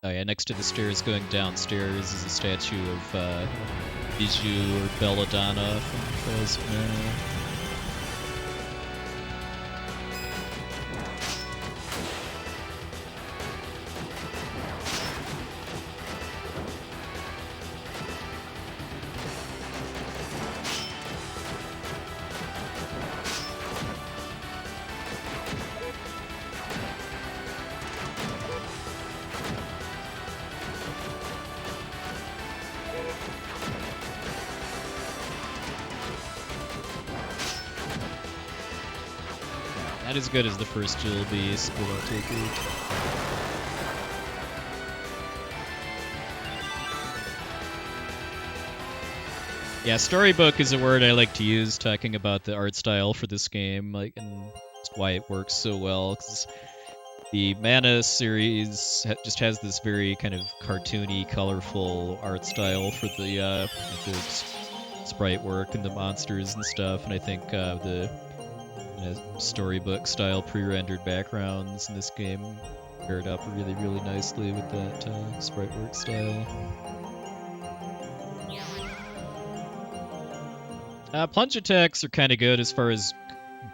Oh yeah, next to the stairs going downstairs is a statue of Bijou or Belladonna from Trials of Mana. Not as good as the first Jewel Beast, but I'll take it. Yeah, storybook is a word I like to use talking about the art style for this game, like, and just why it works so well. 'Cause the Mana series just has this very kind of cartoony, colorful art style for the sprite work and the monsters and stuff, and I think the storybook style pre-rendered backgrounds in this game paired up really, really nicely with that sprite work style. Plunge attacks are kind of good as far as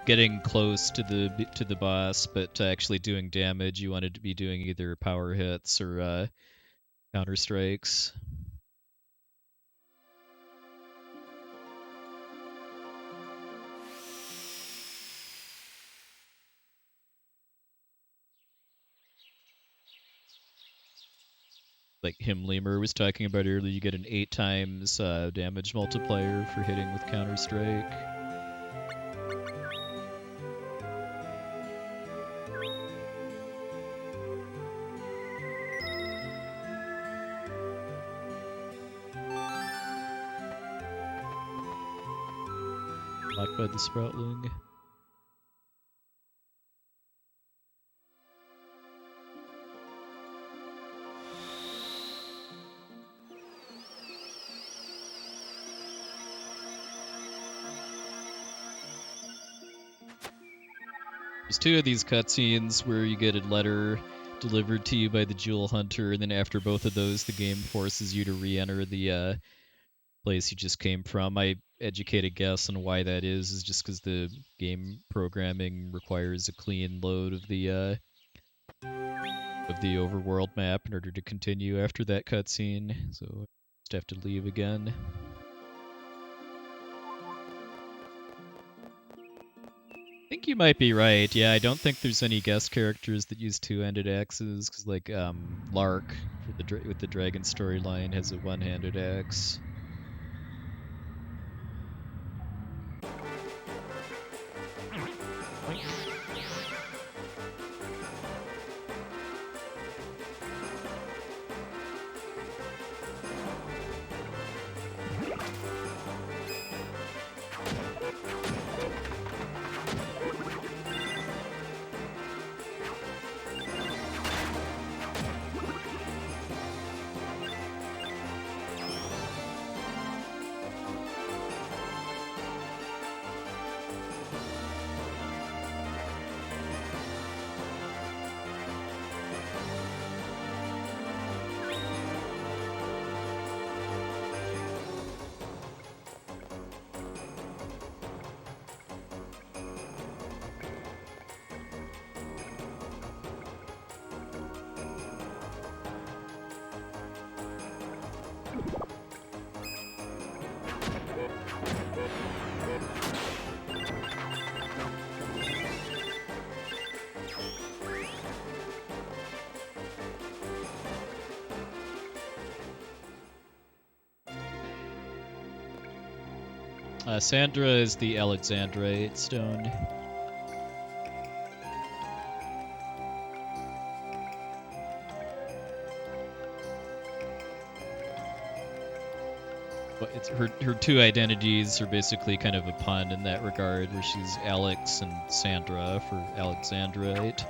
getting close to the boss, but actually doing damage, you wanted to be doing either power hits or counter strikes. Like Lemur was talking about earlier, you get an 8 times damage multiplier for hitting with counter strike. Blocked by the Sproutling. There's two of these cutscenes where you get a letter delivered to you by the Jewel Hunter, and then after both of those, the game forces you to re-enter the place you just came from. My educated guess on why that is just because the game programming requires a clean load of the overworld map in order to continue after that cutscene. So I just have to leave again. I think you might be right. Yeah, I don't think there's any guest characters that use two-handed axes, because like Lark with the dragon storyline has a one-handed axe. Sandra is the Alexandrite stone. But it's her two identities are basically kind of a pun in that regard, where she's Alex and Sandra for Alexandrite.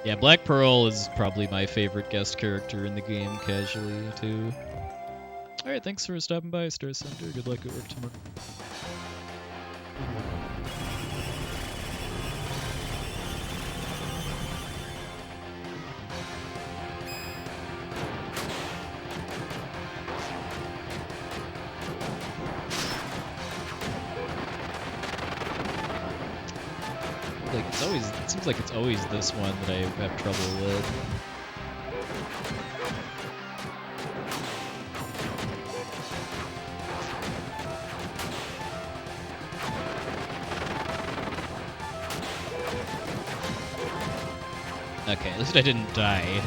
Yeah, Black Pearl is probably my favorite guest character in the game, casually, too. Alright, thanks for stopping by, Star Center. Good luck at work tomorrow. It seems like it's always this one that I have trouble with. Okay, at least I didn't die.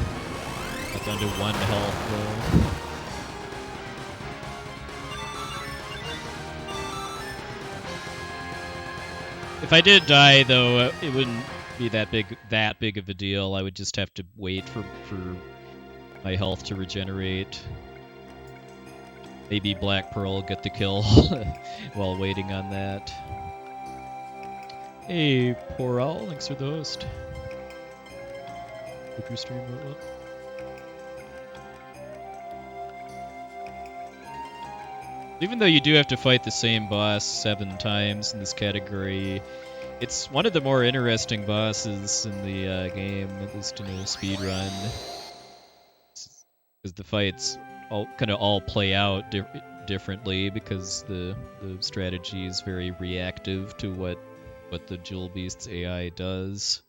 Got down to 1 health though. If I did die, though, it wouldn't be that big of a deal. I would just have to wait for my health to regenerate. Maybe Black Pearl get the kill while waiting on that. Hey, Poor Owl, thanks for the host. Hope your stream went well. Even though you do have to fight the same boss 7 times in this category, it's one of the more interesting bosses in the game, at least in a speedrun. Because the fights all play out differently because the strategy is very reactive to what the Jewel Beast's AI does.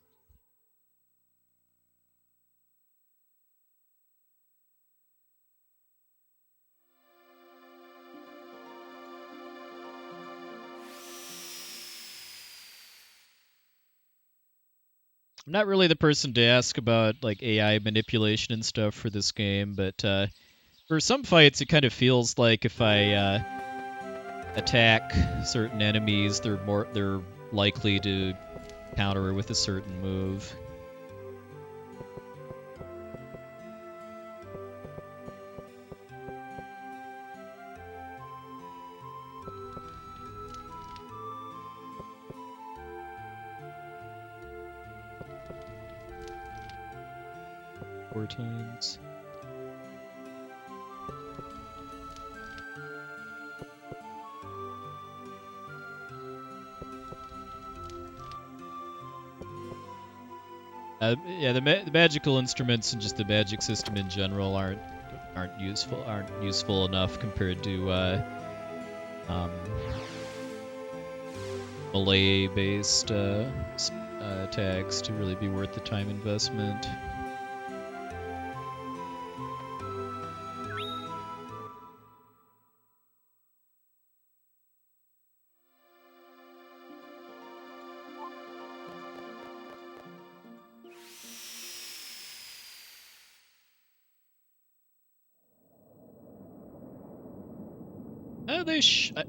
I'm not really the person to ask about like AI manipulation and stuff for this game, but for some fights it kind of feels like if I attack certain enemies, they're likely to counter with a certain move. Four times. Yeah, the magical instruments and just the magic system in general aren't useful enough compared to melee-based attacks to really be worth the time investment.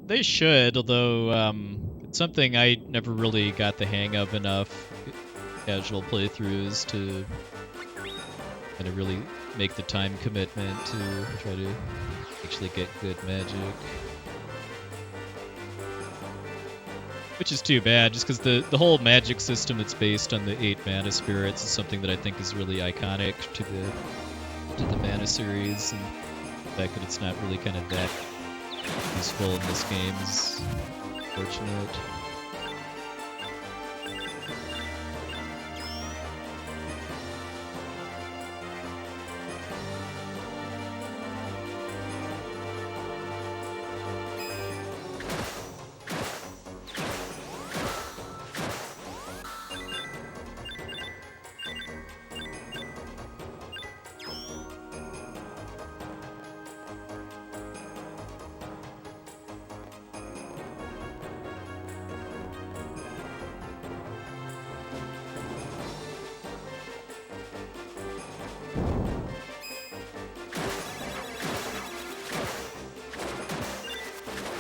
They should, although it's something I never really got the hang of enough casual playthroughs to kind of really make the time commitment to try to actually get good magic. Which is too bad, just because the whole magic system that's based on the 8 mana spirits is something that I think is really iconic to the mana series, and the fact that it's not really kind of that useful in this game is unfortunate.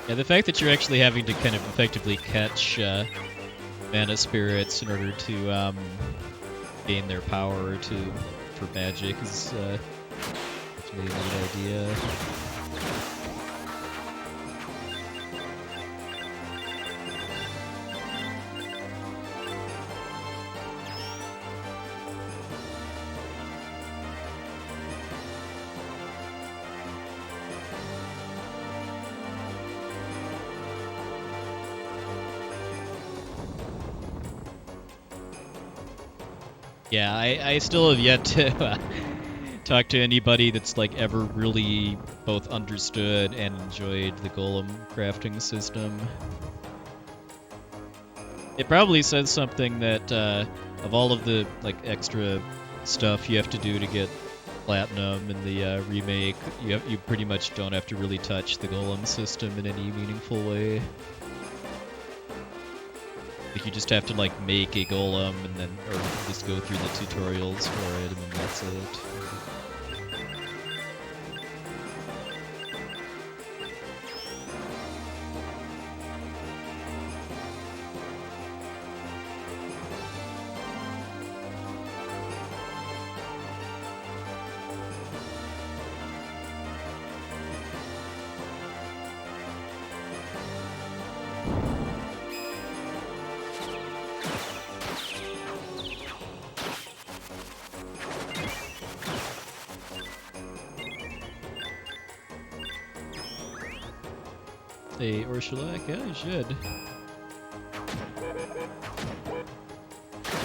Yeah, the fact that you're actually having to kind of effectively catch mana spirits in order to gain their power for magic is definitely a neat idea. Yeah, I still have yet to talk to anybody that's like ever really both understood and enjoyed the golem crafting system. It probably says something that of all of the like extra stuff you have to do to get platinum in the remake, you pretty much don't have to really touch the golem system in any meaningful way. Like you just have to like make a golem and then, or just go through the tutorials for it, and then that's it. Hey, Ursula, yeah, you should.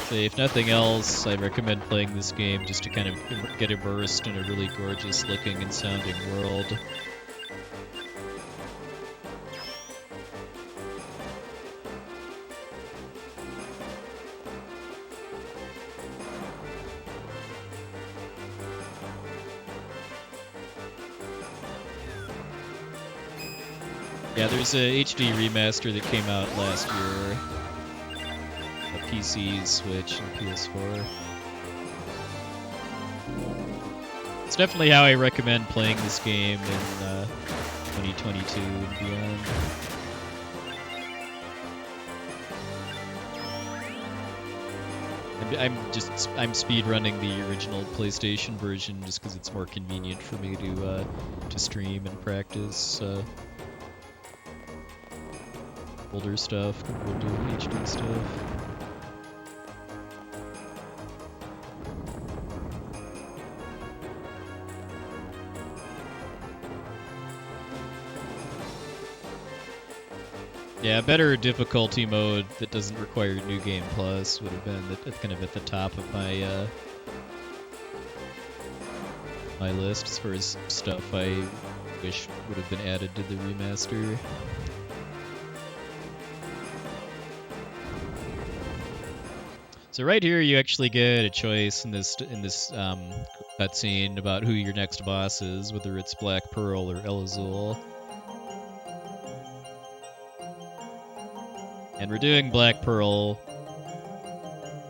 say, if nothing else, I recommend playing this game just to kind of get immersed in a really gorgeous looking and sounding world. Yeah, there's a HD remaster that came out last year. A PC, Switch, and PS4. It's definitely how I recommend playing this game in 2022 and beyond. I'm speedrunning the original PlayStation version just because it's more convenient for me to stream and practice older stuff compared to HD stuff. Yeah, a better difficulty mode that doesn't require New Game Plus would have been kind of at the top of my my list as far as stuff I wish would have been added to the remaster. So right here, you actually get a choice in this cutscene about who your next boss is, whether it's Black Pearl or El Azul. And we're doing Black Pearl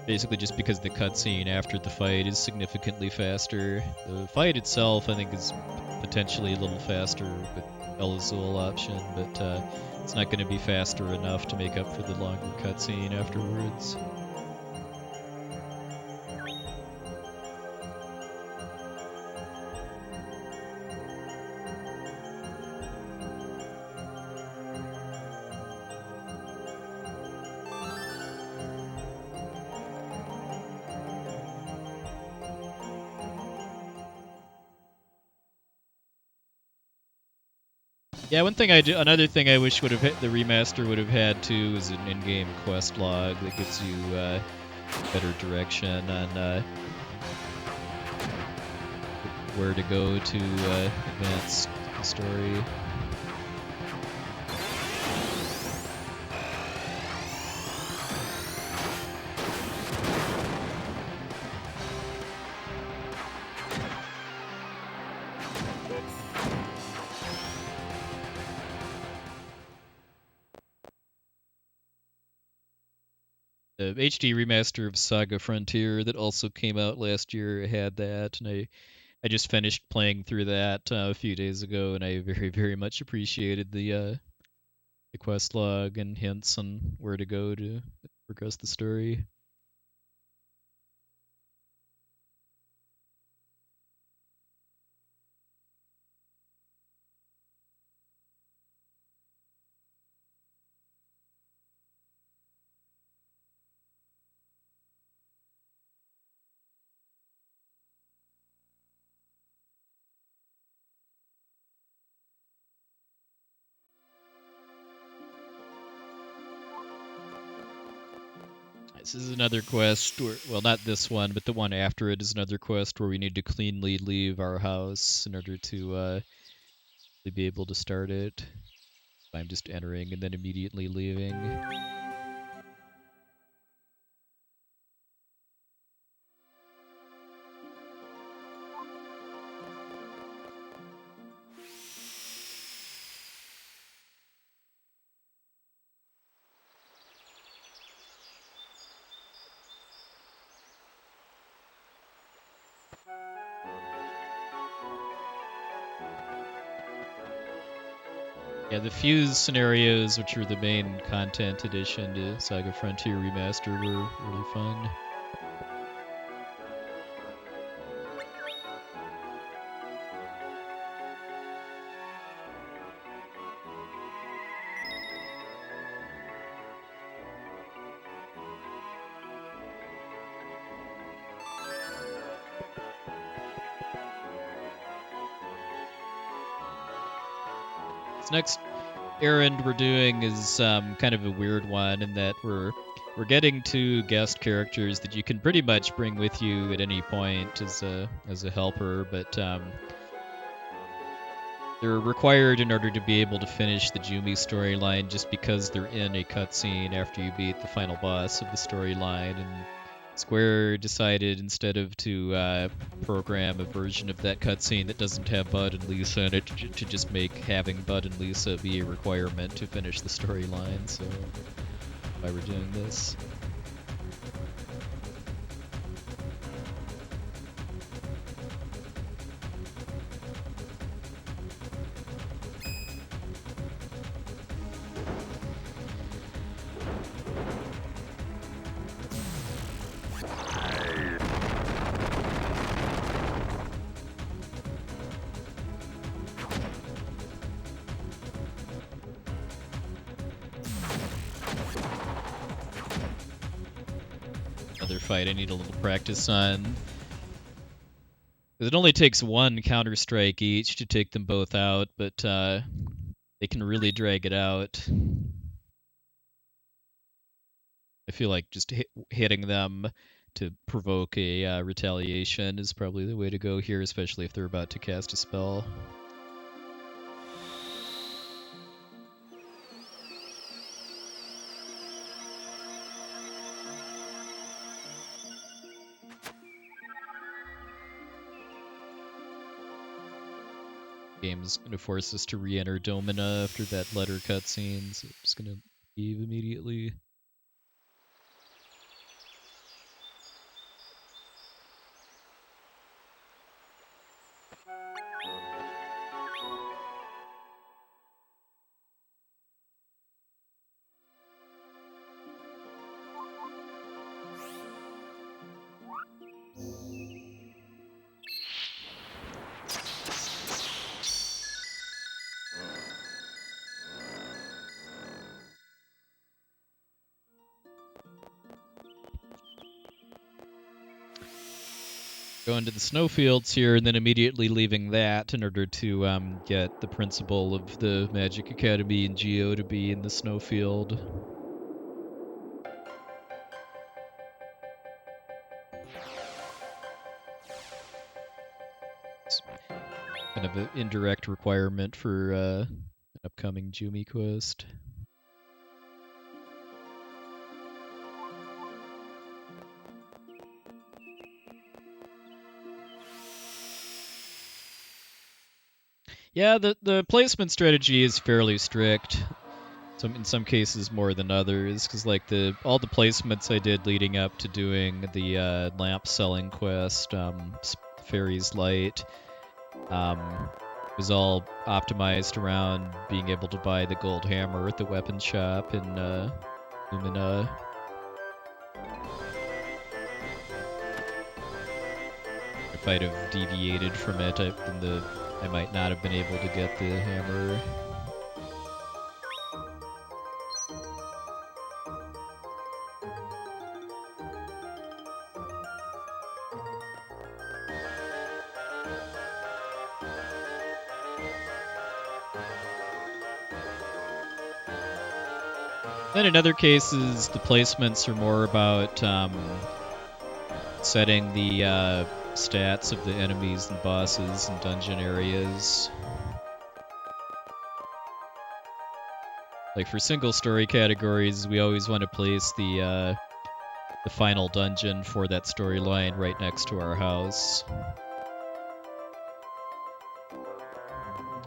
basically just because the cutscene after the fight is significantly faster. The fight itself, I think, is potentially a little faster with El Azul option, but it's not going to be faster enough to make up for the longer cutscene afterwards. Yeah, another thing I wish the remaster would have had too is an in-game quest log that gives you better direction on where to go to advance the story. The HD remaster of Saga Frontier that also came out last year had that, and I just finished playing through that a few days ago, and I very, very much appreciated the quest log and hints on where to go to progress the story. This is another quest, well, not this one, but the one after it is another quest where we need to cleanly leave our house in order to be able to start it. I'm just entering and then immediately leaving. Yeah, the Fuse scenarios, which are the main content addition to Saga Frontier Remaster, were really fun. This next errand we're doing is kind of a weird one in that we're we're getting two guest characters that you can pretty much bring with you at any point as a helper, but they're required in order to be able to finish the Jumi storyline just because they're in a cutscene after you beat the final boss of the storyline, and Square decided instead of to program a version of that cutscene that doesn't have Bud and Lisa in it to just make having Bud and Lisa be a requirement to finish the storyline, so that's why we're doing this. Another fight I need a little practice on. It only takes one counter-strike each to take them both out, but they can really drag it out. I feel like just hitting them to provoke a retaliation is probably the way to go here, especially if they're about to cast a spell. Game's going to force us to re-enter Domina after that letter cutscene, so I'm just going to leave immediately. Going to the snowfields here and then immediately leaving that in order to get the principal of the Magic Academy in Geo to be in the snowfield. It's kind of an indirect requirement for an upcoming Jumi quest. Yeah, the placement strategy is fairly strict. In some cases more than others, because like all the placements I did leading up to doing the lamp selling quest, Fairy's Light, was all optimized around being able to buy the gold hammer at the weapon shop in Lumina. If I'd have deviated from it, I might not have been able to get the hammer. Then in other cases, the placements are more about setting the stats of the enemies and bosses and dungeon areas. Like for single story categories, we always want to place the final dungeon for that storyline right next to our house.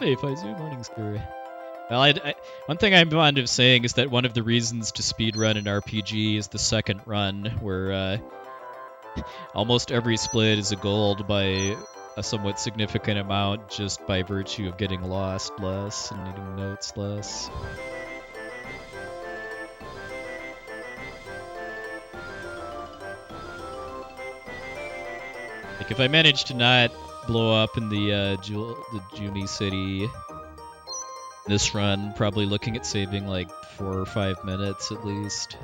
Hey, Faizu, morning, Scary. Well, one thing I'm fond of saying is that one of the reasons to speedrun an RPG is the second run, where almost every split is a gold by a somewhat significant amount just by virtue of getting lost less and needing notes less. Like if I manage to not blow up in the Jumi city this run, probably looking at saving like 4 or 5 minutes at least.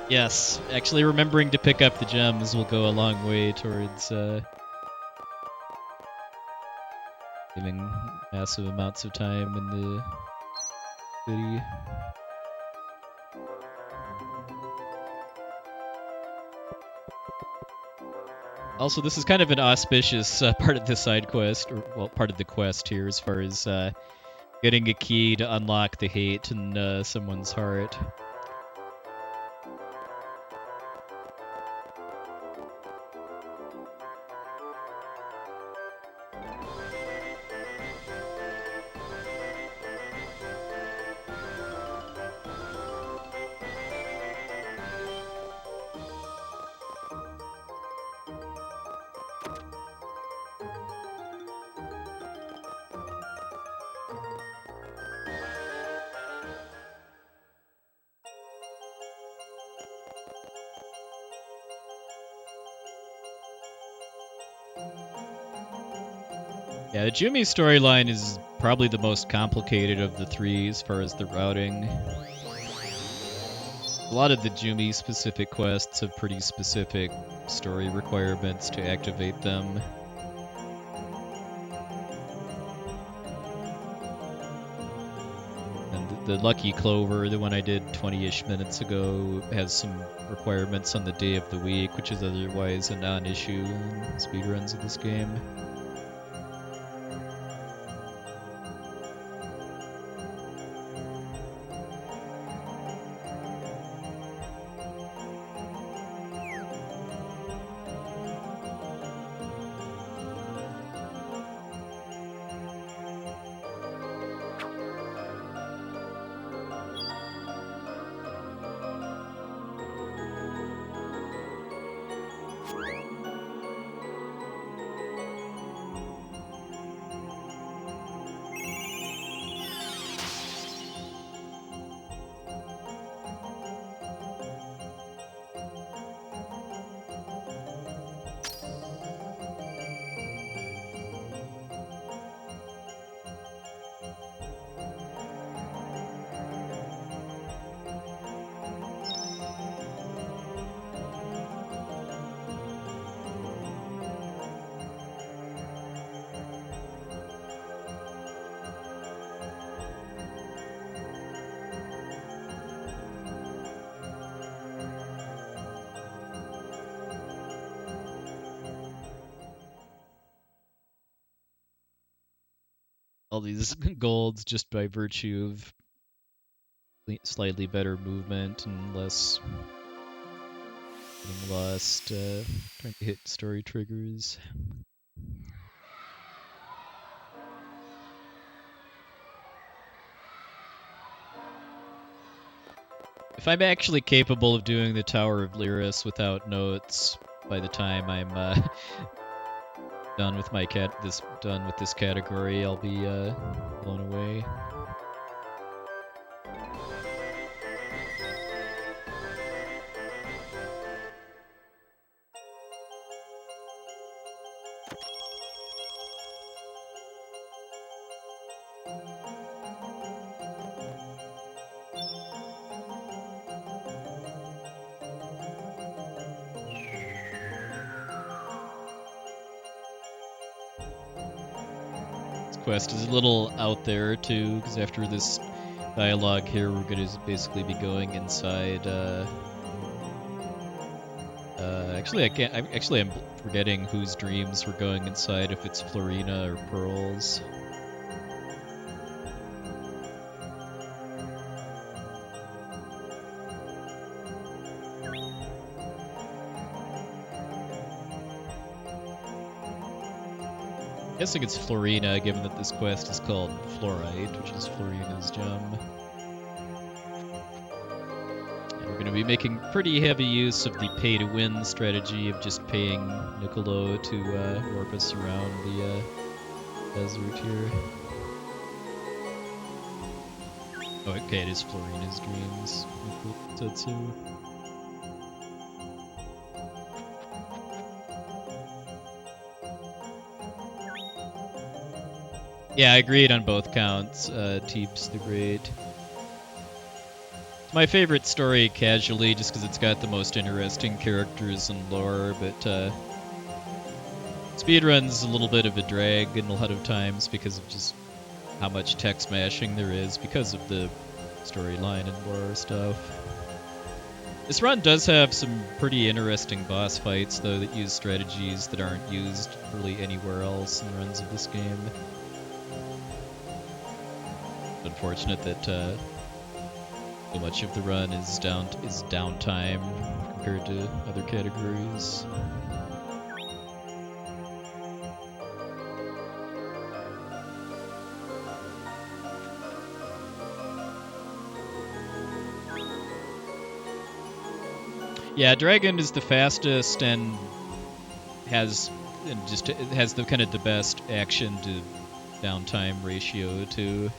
Yes, actually remembering to pick up the gems will go a long way towards saving massive amounts of time in the city. Also, this is kind of an auspicious part of the side quest, or well, part of the quest here, as far as getting a key to unlock the hate in someone's heart. Yeah, the Jumi storyline is probably the most complicated of the three as far as the routing. A lot of the Jumi specific quests have pretty specific story requirements to activate them. And the Lucky Clover, the one I did 20-ish minutes ago, has some requirements on the day of the week, which is otherwise a non-issue in speedruns of this game. All these golds just by virtue of slightly better movement and less getting lost trying to hit story triggers. If I'm actually capable of doing the Tower of Leires without notes by the time I'm done with this category, I'll be blown away. Quest is a little out there too, because after this dialogue here, we're going to basically be going inside. I'm forgetting whose dreams we're going inside. If it's Florina or Pearl's. I'm guessing it's Florina, given that this quest is called Fluorite, which is Florina's gem. And we're going to be making pretty heavy use of the pay-to-win strategy of just paying Niccolo to warp us around the desert here. Oh, okay, it is Florina's dreams. Tetsu. Yeah, I agreed on both counts. Teeps the Great. my favorite story casually, just because it's got the most interesting characters and lore, but Speedrun's a little bit of a drag in a lot of times because of just how much tech smashing there is because of the storyline and lore stuff. This run does have some pretty interesting boss fights, though, that use strategies that aren't used really anywhere else in runs of this game. Unfortunate that so much of the run is downtime compared to other categories. Yeah, Dragon is the fastest and has the kind of the best action to downtime ratio too.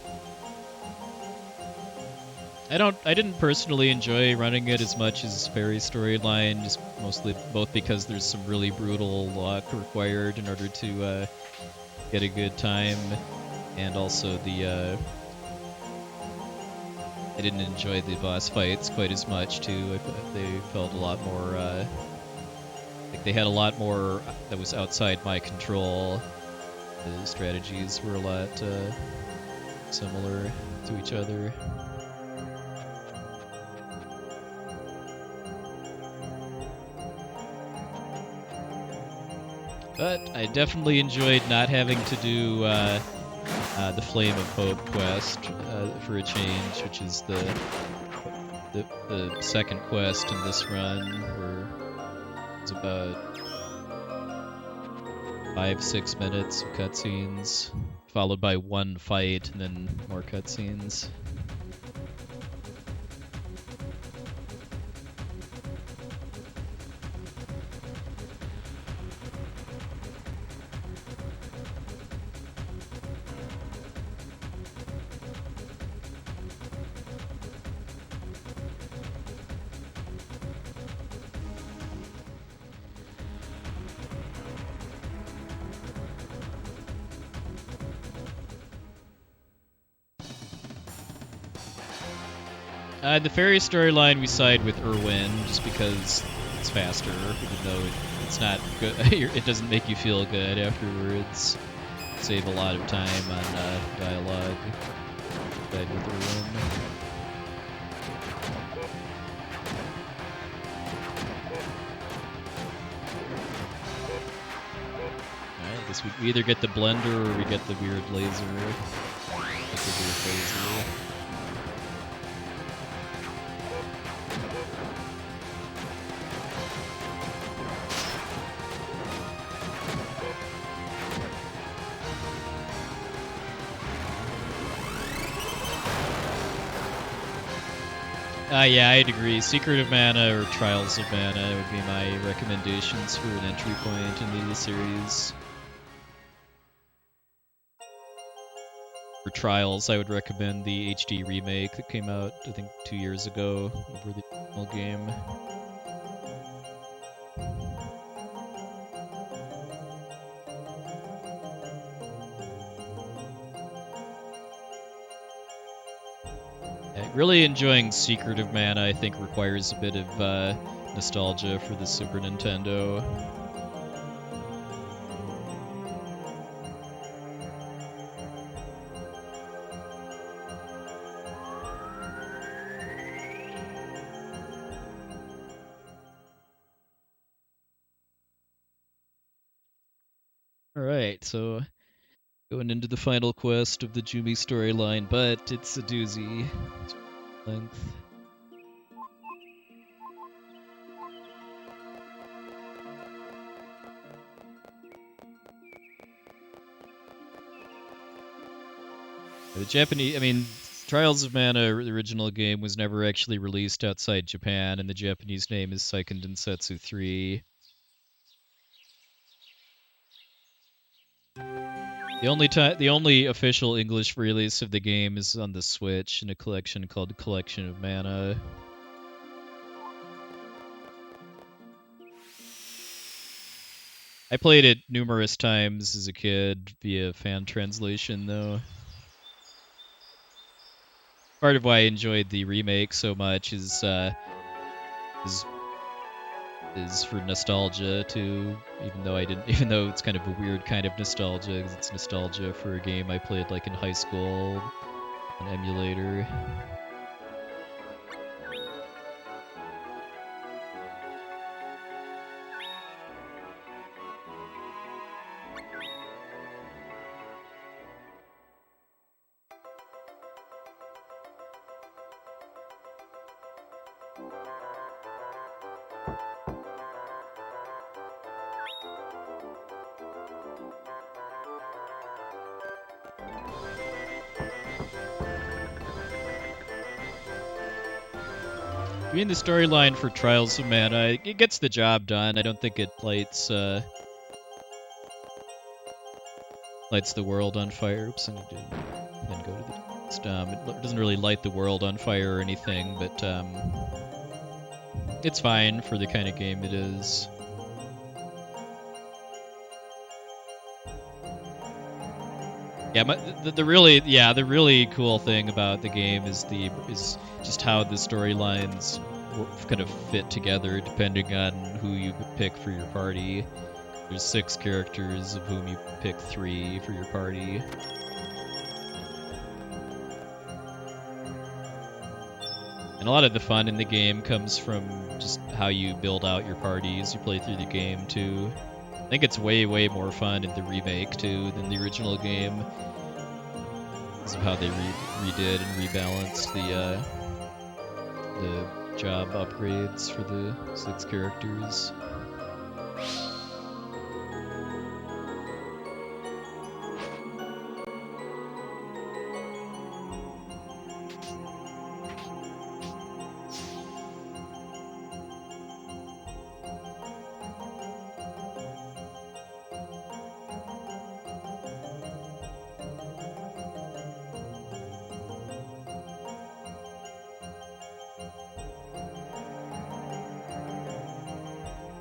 I didn't personally enjoy running it as much as Fairy Storyline, just mostly both because there's some really brutal luck required in order to get a good time, and also I didn't enjoy the boss fights quite as much too. They felt a lot more like they had a lot more that was outside my control. The strategies were a lot similar to each other. But I definitely enjoyed not having to do the Flame of Hope quest for a change, which is the second quest in this run, where it's about 5-6 minutes of cutscenes, followed by one fight and then more cutscenes. The fairy storyline, we side with Irwin just because it's faster, even though it's not good. It doesn't make you feel good afterwards. Save a lot of time on dialogue. Side with Irwin. Alright, I guess we either get the blender or we get the weird laser. Get the weird laser. Yeah, I'd agree. Secret of Mana or Trials of Mana would be my recommendations for an entry point into the series. For Trials, I would recommend the HD remake that came out, I think, 2 years ago over the original game. Really enjoying Secret of Mana, I think, requires a bit of nostalgia for the Super Nintendo. Alright, so going into the final quest of the Jumi storyline, but it's a doozy. Length. The Japanese, I mean, Trials of Mana, the original game, was never actually released outside Japan, and the Japanese name is Seiken Densetsu 3. The only official English release of the game is on the Switch in a collection called Collection of Mana. I played it numerous times as a kid via fan translation, though. part of why I enjoyed the remake so much is for nostalgia too. Even though even though it's kind of a weird kind of nostalgia, because it's nostalgia for a game I played like in high school on emulator. I mean, the storyline for Trials of Mana, it gets the job done. I don't think it lights the world on fire. Oops, I need to then go to the it doesn't really light the world on fire or anything, but it's fine for the kind of game it is. Yeah, the really cool thing about the game is just how the storylines kind of fit together depending on who you pick for your party. There's 6 characters, of whom you pick 3 for your party. And a lot of the fun in the game comes from just how you build out your party as you play through the game too. I think it's way more fun in the remake too than the original game, because of how they redid and rebalanced the job upgrades for the 6 characters.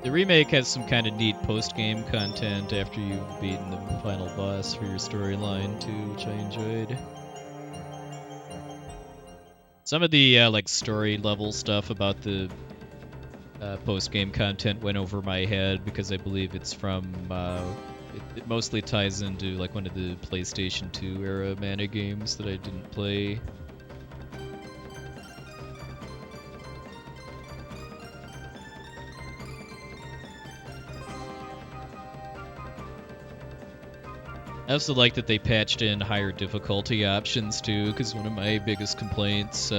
The remake has some kind of neat post-game content after you've beaten the final boss for your storyline too, which I enjoyed. Some of the like story level stuff about the post-game content went over my head because I believe it's from it mostly ties into like one of the PlayStation 2 era Mana games that I didn't play. I also like that they patched in higher difficulty options too, because one of my biggest complaints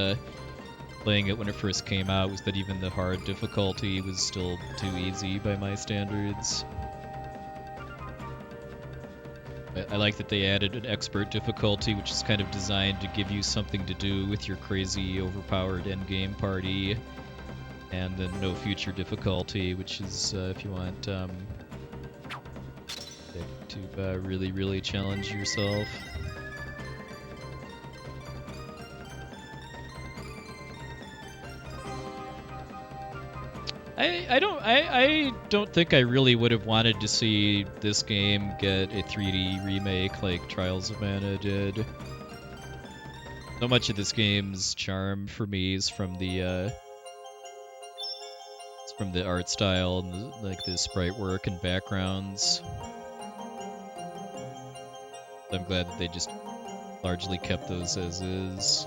playing it when it first came out was that even the hard difficulty was still too easy by my standards. I like that they added an expert difficulty, which is kind of designed to give you something to do with your crazy, overpowered endgame party, and then no future difficulty, which is if you want to really challenge yourself. I don't think I really would have wanted to see this game get a 3D remake like Trials of Mana did. So much of this game's charm for me is from the art style and like the sprite work and backgrounds. I'm glad that they just largely kept those as is.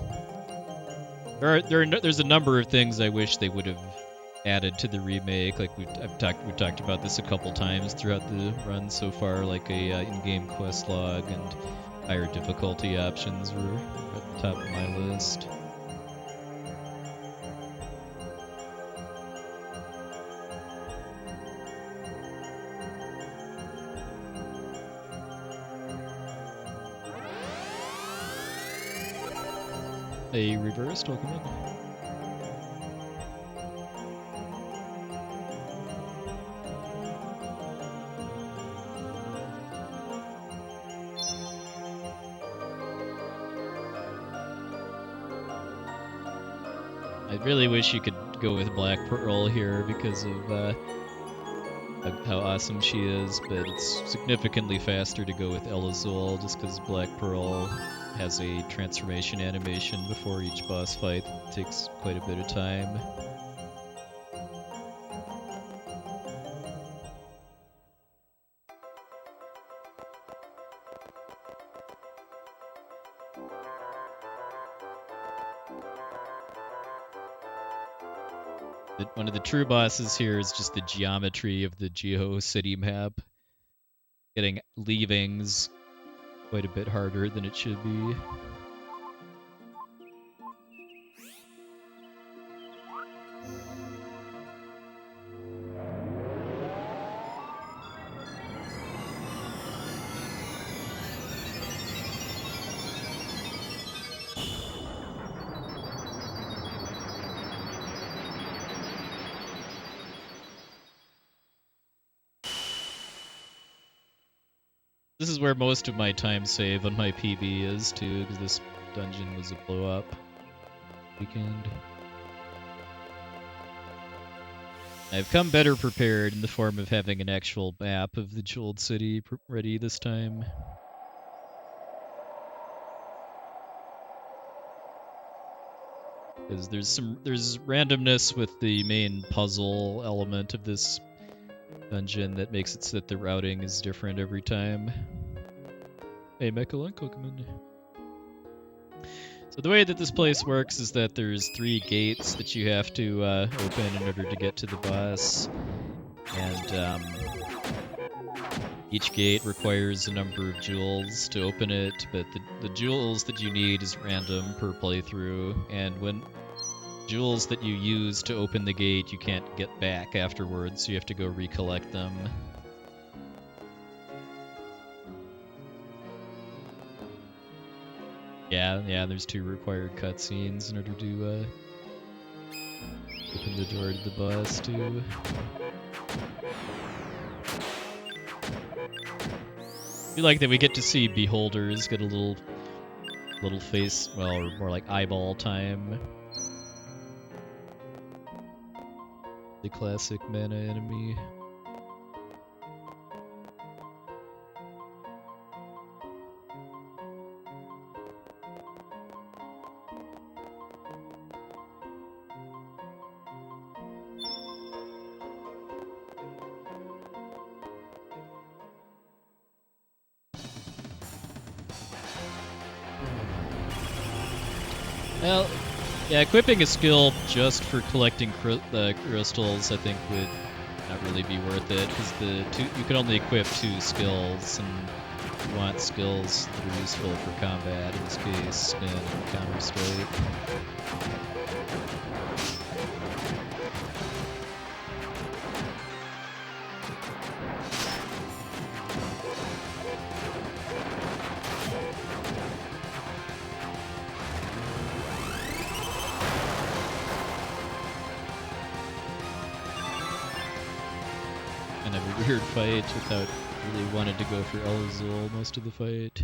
There's a number of things I wish they would have added to the remake. Like we've talked about this a couple times throughout the run so far, like a in-game quest log and higher difficulty options were at the top of my list. A reversed, welcome in. I really wish you could go with Black Pearl here because of how awesome she is, but it's significantly faster to go with Elazul just because Black Pearl has a transformation animation before each boss fight. It takes quite a bit of time. One of the true bosses here is just the geometry of the Geo City map. Getting leavings quite a bit harder than it should be. This is where most of my time save on my PB is, too, because this dungeon was a blow-up weekend. I've come better prepared in the form of having an actual map of the Bejewelled City ready this time. Because there's randomness with the main puzzle element of this dungeon that makes it so that the routing is different every time. Hey, Mechalunko, come in. So the way that this place works is that there's 3 gates that you have to open in order to get to the boss. And each gate requires a number of jewels to open it, but the jewels that you need is random per playthrough, and when jewels that you use to open the gate you can't get back afterwards, so you have to go recollect them. Yeah, there's 2 required cutscenes in order to open the door to the boss, too. I feel like that we get to see beholders get a little face, well, or more like eyeball time. The classic mana enemy. Well, yeah, equipping a skill just for collecting crystals, I think, would not really be worth it, because you can only equip 2 skills, and you want skills that are useful for combat, in this case, spin and counter-strike. Kind of a weird fight without really wanting to go for Elazul most of the fight.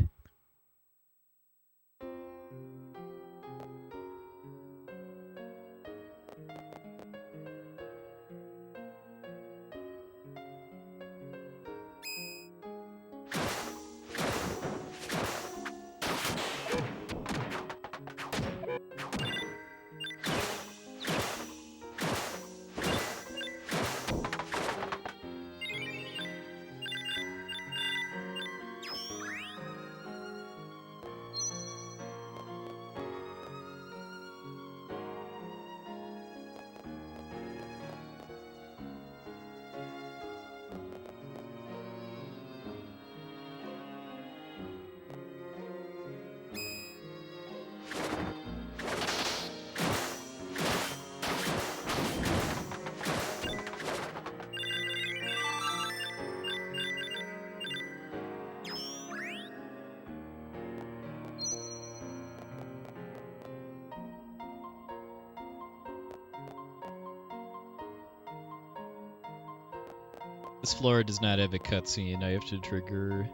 This floor does not have a cutscene. I have to trigger.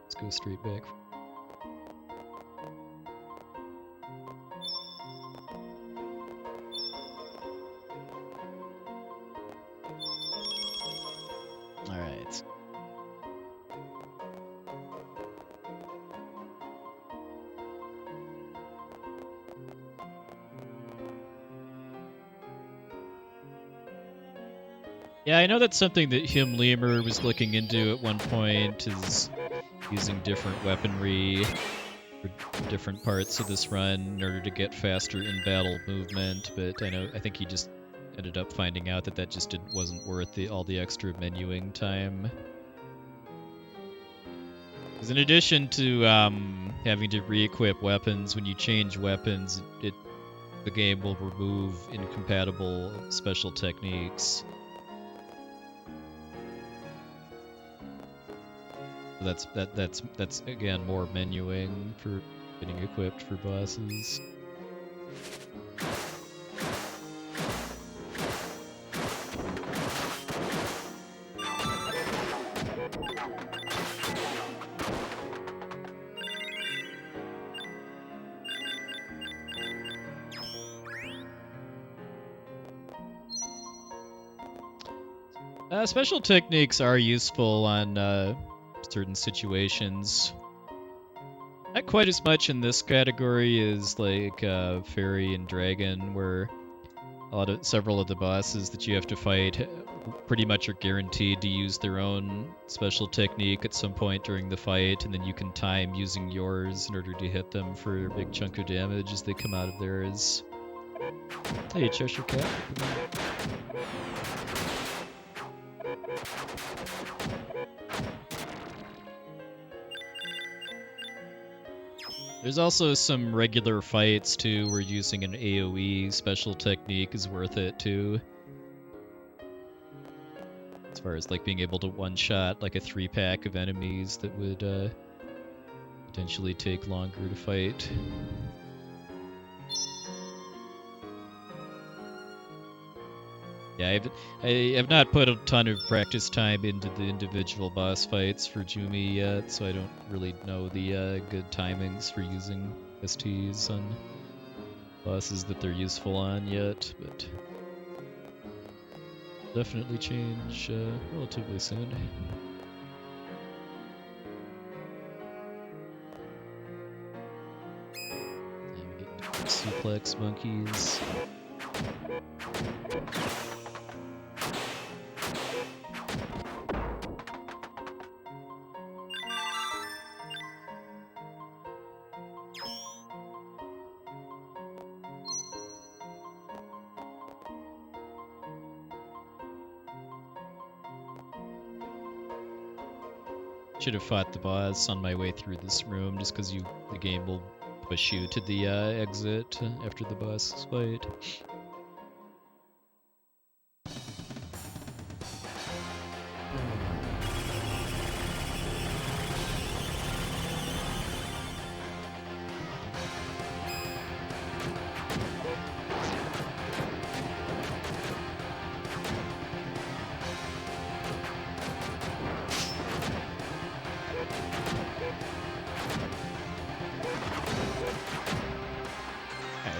Let's go straight back. Yeah, I know that's something that Lemur was looking into at one point, is using different weaponry for different parts of this run in order to get faster in-battle movement, but I think he just ended up finding out that just wasn't worth all the extra menuing time. Because in addition to having to re-equip weapons, when you change weapons, the game will remove incompatible special techniques. That's again more menuing for getting equipped for bosses. Special techniques are useful on certain situations. Not quite as much in this category as like Fairy and Dragon, where several of the bosses that you have to fight pretty much are guaranteed to use their own special technique at some point during the fight, and then you can time using yours in order to hit them for a big chunk of damage as they come out of theirs. Hey, Cheshire Cat. There's also some regular fights too where using an AoE special technique is worth it too. As far as like being able to one-shot like a 3-pack of enemies that would potentially take longer to fight. Yeah, I have not put a ton of practice time into the individual boss fights for Jumi yet, so I don't really know the good timings for using STs on bosses that they're useful on yet, but definitely change relatively soon. And we get suplex monkeys. Should have fought the boss on my way through this room, just because the game will push you to the exit after the boss fight.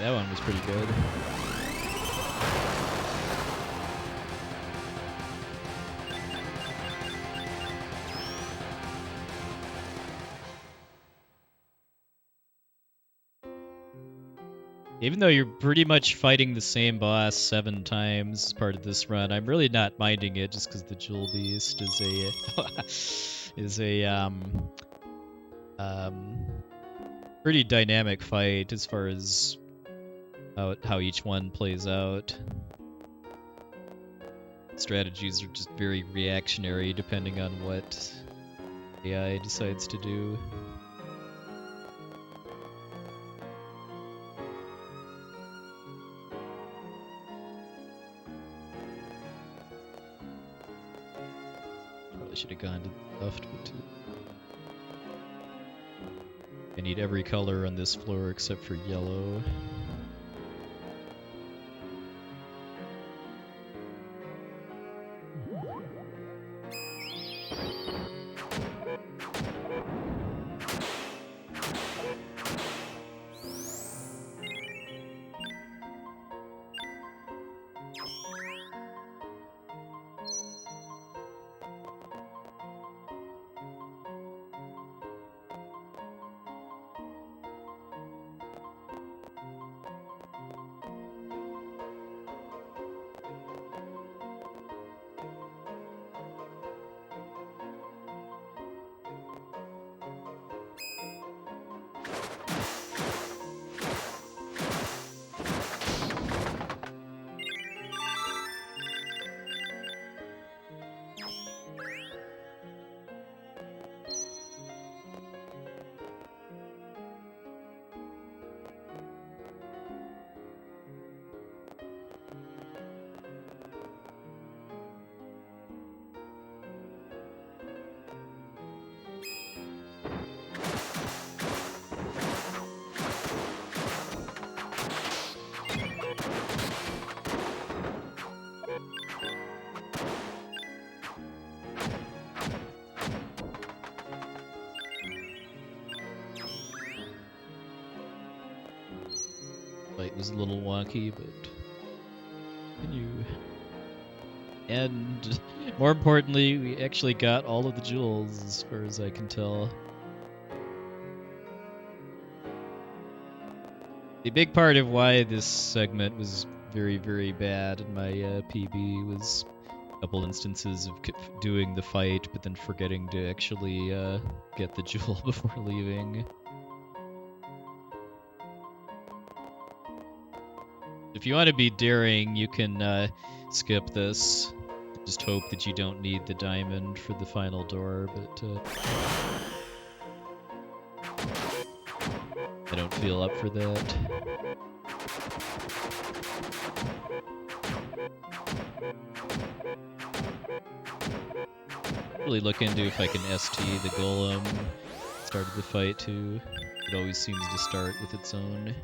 That one was pretty good. Even though you're pretty much fighting the same boss 7 times as part of this run, I'm really not minding it just because the Jewel Beast is a pretty dynamic fight as far as how each one plays out. Strategies are just very reactionary depending on what AI decides to do. Probably should have gone to the left, but I need every color on this floor except for yellow. fight was a little wonky, but continue. And more importantly, we actually got all of the jewels, as far as I can tell. A big part of why this segment was very, very bad in my PB was a couple instances of doing the fight, but then forgetting to actually get the jewel before leaving. If you want to be daring, you can skip this. Just hope that you don't need the diamond for the final door, but I don't feel up for that. Really look into if I can ST the golem. Started the fight too. It always seems to start with its own.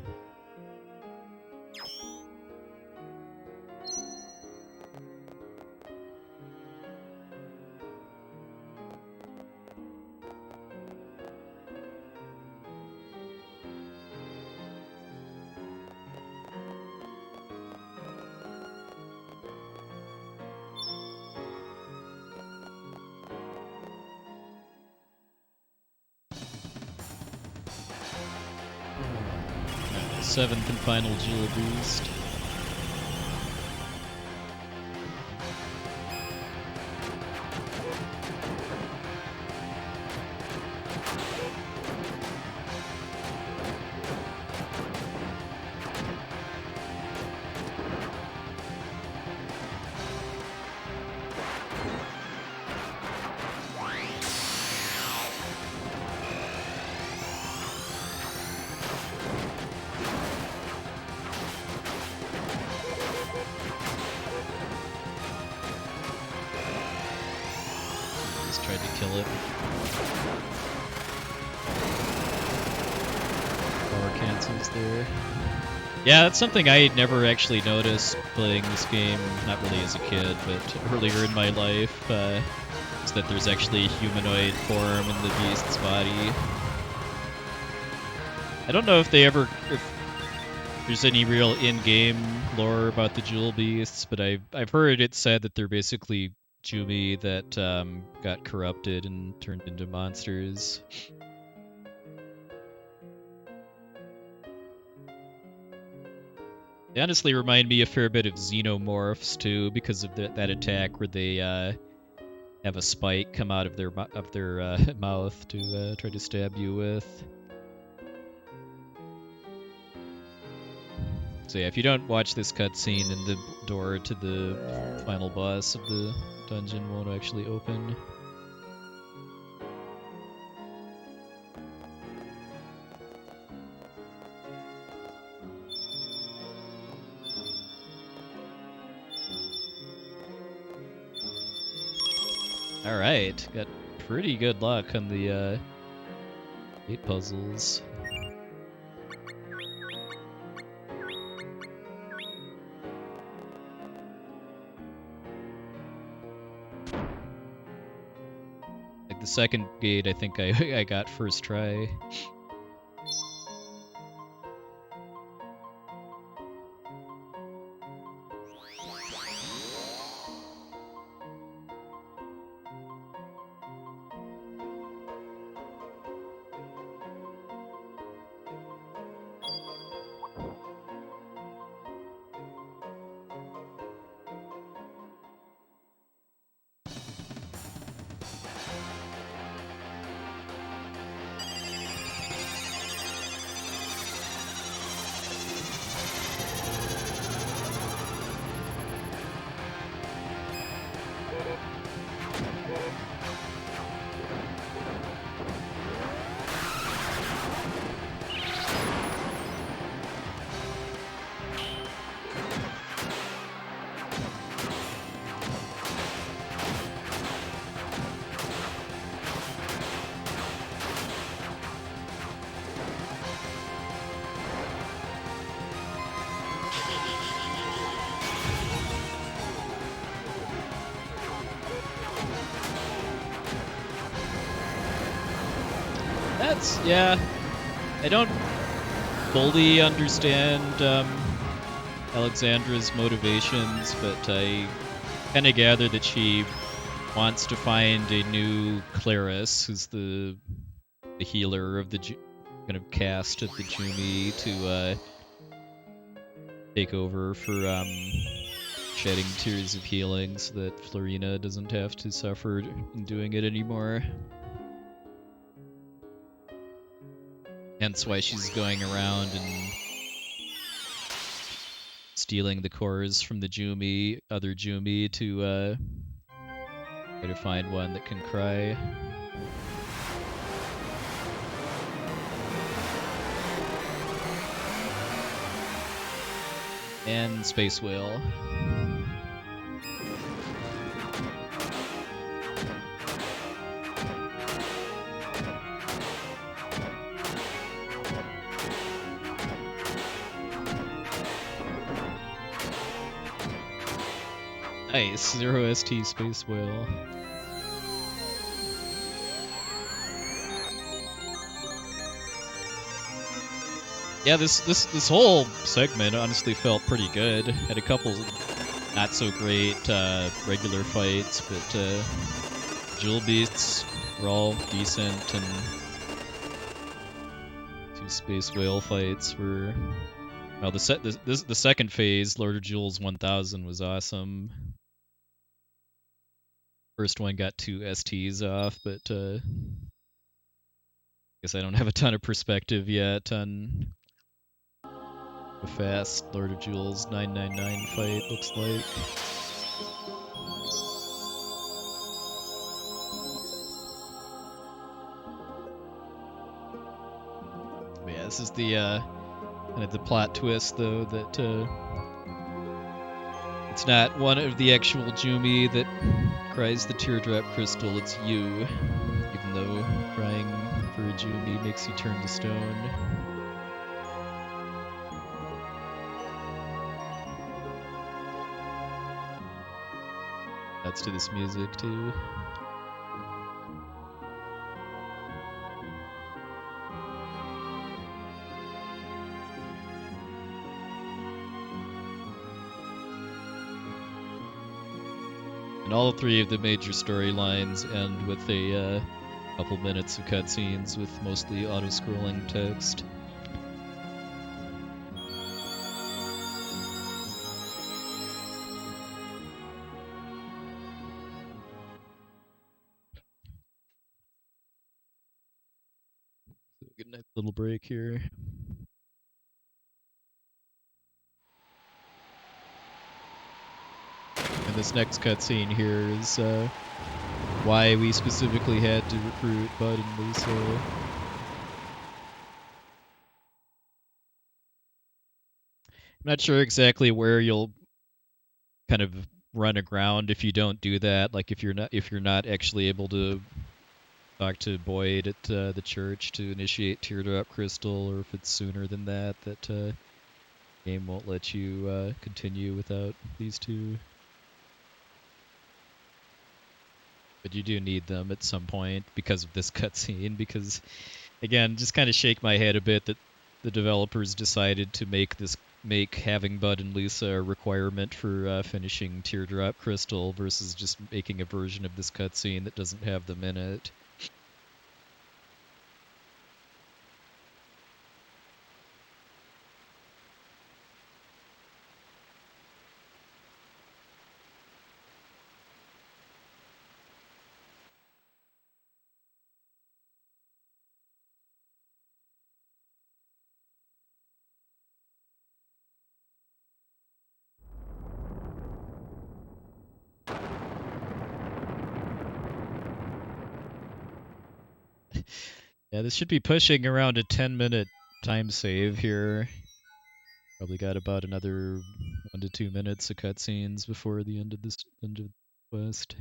Seventh and final jewel boost. Tried to kill it. Power cancels there. Yeah, that's something I had never actually noticed playing this game, not really as a kid, but earlier in my life, is that there's actually a humanoid form in the beast's body. I don't know if there's any real in-game lore about the jewel beasts, but I've heard it said that they're basically Jumi that got corrupted and turned into monsters. They honestly remind me a fair bit of xenomorphs too, because of that attack where they have a spike come out of their mouth to try to stab you with. So yeah, if you don't watch this cutscene, then the door to the final boss of the dungeon won't actually open. Alright, got pretty good luck on the 8 puzzles. The second gate, I think I got first try. Yeah, I don't fully understand Alexandra's motivations, but I kind of gather that she wants to find a new Leires, who's the healer of the kind of cast of the Jumi, to take over for shedding tears of healing so that Florina doesn't have to suffer in doing it anymore. Hence why she's going around and stealing the cores from the Jumi, other Jumi, to try to find one that can cry. And Space Whale. Nice, 0ST Space Whale. Yeah, this whole segment honestly felt pretty good. Had a couple not so great regular fights, but Jewel beasts were all decent, and 2 Space Whale fights were. Well, the second phase, Lord of Jewels 1000, was awesome. First one got 2 STs off, but I guess I don't have a ton of perspective yet on a fast Lord of Jewels 999 fight looks like. But yeah, this is the kind of the plot twist, though, that it's not one of the actual Jumi that cries the teardrop crystal, it's you. Even though crying for a Jumi makes you turn to stone. That's to this music, too. And all 3 of the major storylines end with a couple minutes of cutscenes with mostly auto-scrolling text. So get a nice little break here. And this next cutscene here is why we specifically had to recruit Bud and Lisa. I'm not sure exactly where you'll kind of run aground if you don't do that. Like if you're not actually able to talk to Boyd at the church to initiate Teardrop Crystal, or if it's sooner than that, game won't let you continue without these 2. But you do need them at some point because of this cutscene, because, again, just kind of shake my head a bit that the developers decided to make having Bud and Lisa a requirement for finishing Teardrop Crystal versus just making a version of this cutscene that doesn't have them in it. Yeah, this should be pushing around a 10-minute time save here. Probably got about another 1 to 2 minutes of cutscenes before the end of the quest.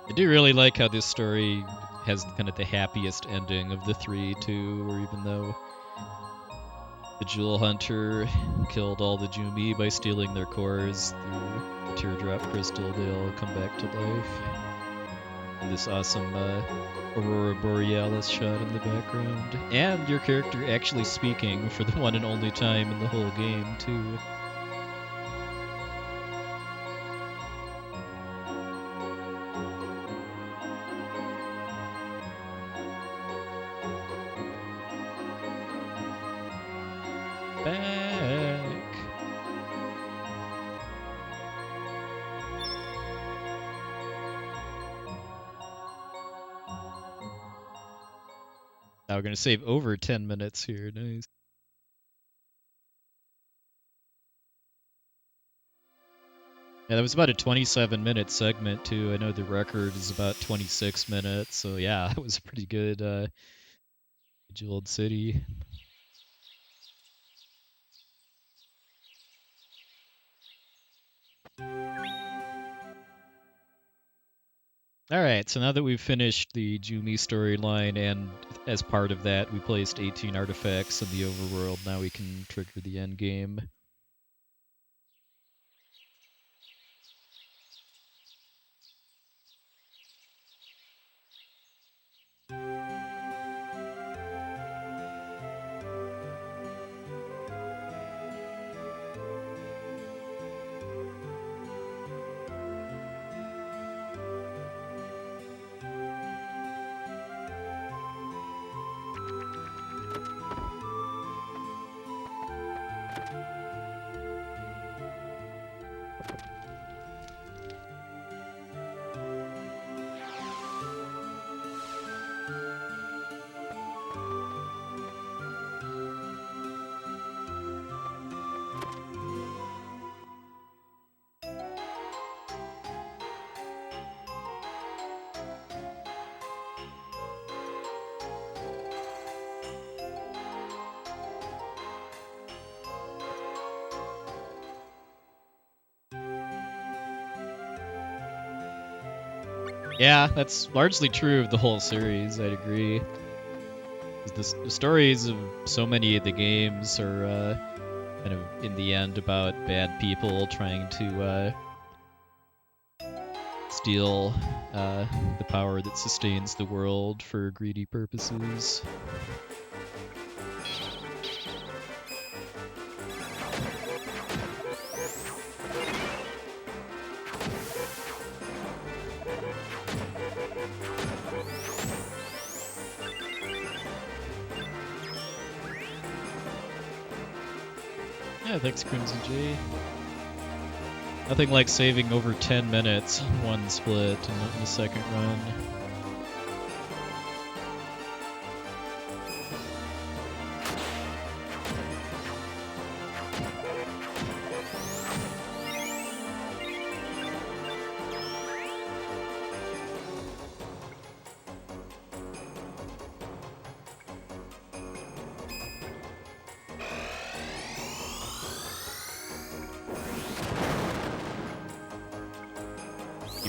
I do really like how this story has kind of the happiest ending of the 3, too, where even though the Jewel Hunter killed all the Jumi by stealing their cores through the teardrop crystal. They all come back to life. And this awesome Aurora Borealis shot in the background. And your character actually speaking for the one and only time in the whole game, too. Back. Now we're going to save over 10 minutes here. Nice. Yeah, that was about a 27-minute segment, too. I know the record is about 26 minutes, so yeah, it was a pretty good Bejewelled City. Alright, so now that we've finished the Jumi storyline, and as part of that we placed 18 artifacts in the overworld, now we can trigger the end game. Yeah, that's largely true of the whole series, I'd agree. The stories of so many of the games are kind of, in the end, about bad people trying to steal the power that sustains the world for greedy purposes. Yeah, thanks, Crimson J. Nothing like saving over 10 minutes on one split in the second run.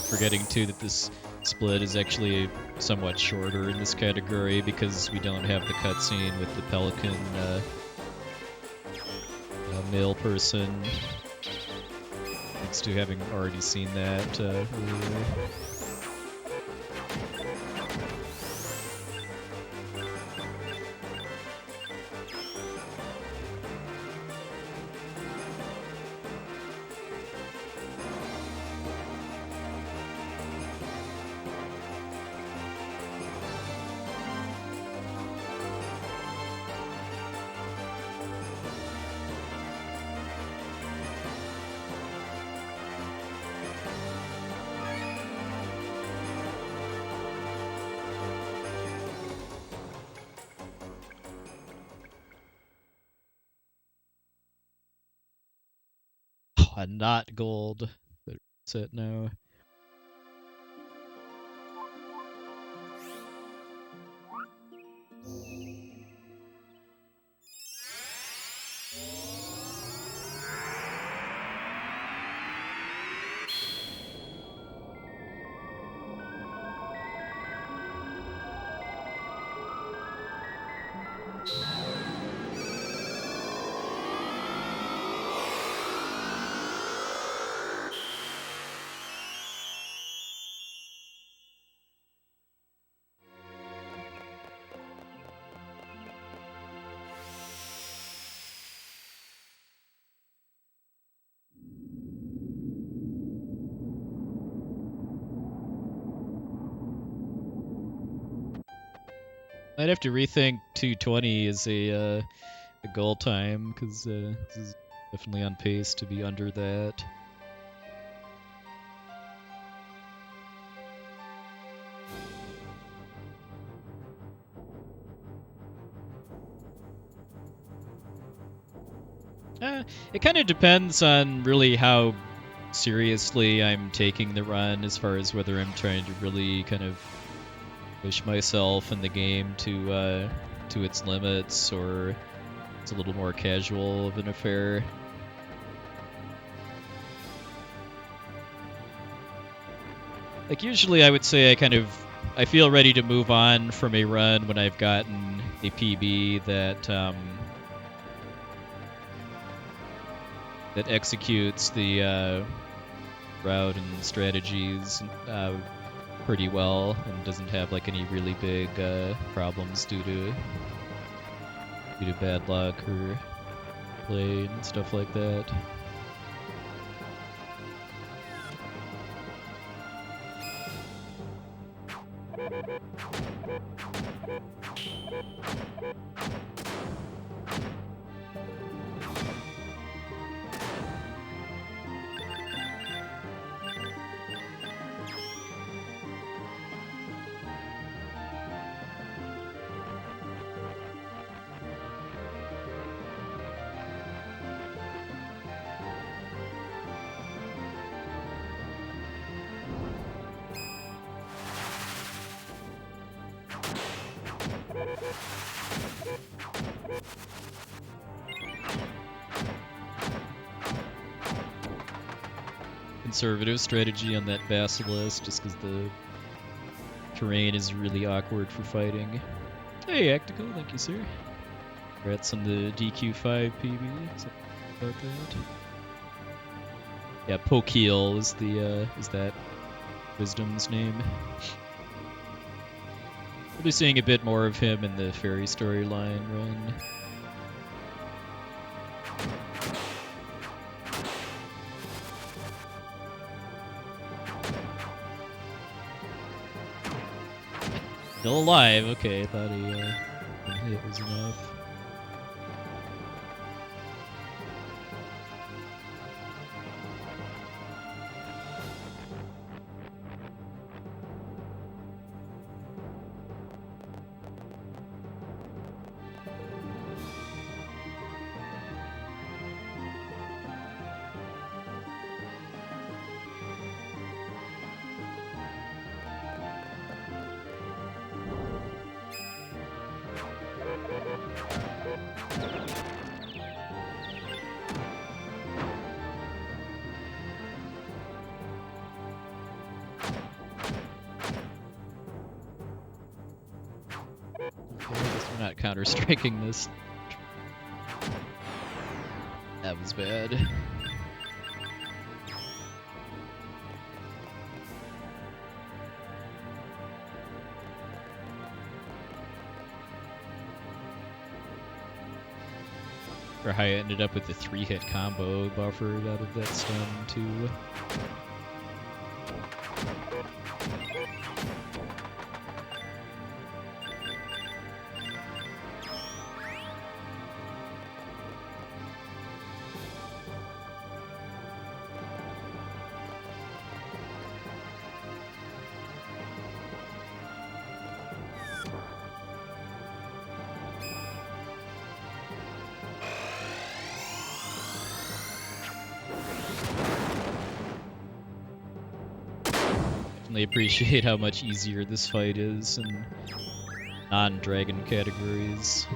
Forgetting too that this split is actually somewhat shorter in this category because we don't have the cutscene with the pelican male person. Thanks to having already seen that earlier. Not gold. Better set now. I'd have to rethink 220 as a goal time, because this is definitely on pace to be under that. It kind of depends on really how seriously I'm taking the run, as far as whether I'm trying to really kind of push myself in the game to its limits, or it's a little more casual of an affair. Like, usually I would say I feel ready to move on from a run when I've gotten a PB that that executes the route and strategies pretty well, and doesn't have like any really big problems due to bad luck or play and stuff like that. Conservative strategy on that Basilisk, just because the terrain is really awkward for fighting. Hey, Actical, thank you, sir. Congrats on the DQ5 PB. Something about that. Yeah, Pokeel is that Wisdom's name. We'll be seeing a bit more of him in the fairy storyline run. Still alive. Okay, I thought he one hit was enough. Not counter-striking this. That was bad. Or how I ended up with a 3-hit combo buffered out of that stun too. Definitely appreciate how much easier this fight is in non-dragon categories.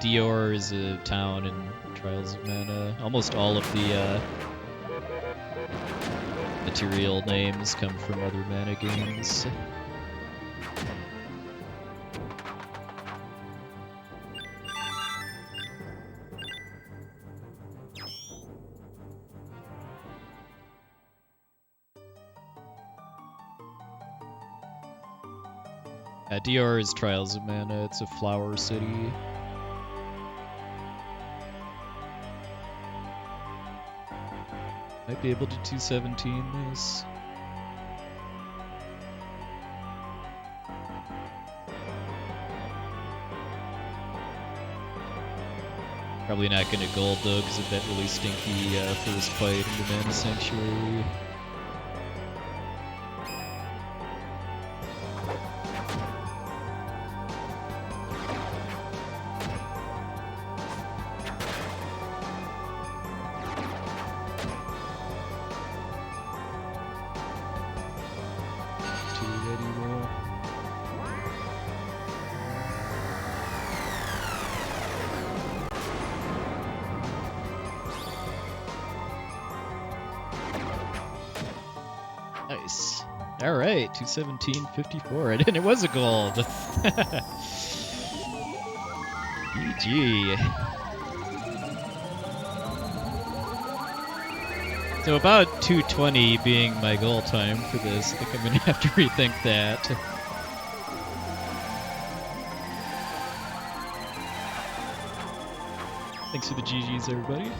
Dior is a town in Trials of Mana. Almost all of the material names come from other Mana games. Dior is Trials of Mana. It's a flower city. Might be able to 217 this. Probably not gonna gold though, because of that really stinky first fight in the Mana Sanctuary. Nice. All right, 217.54, and it was a gold. GG. So about 220 being my goal time for this, I think I'm gonna have to rethink that. Thanks for the GGs, everybody.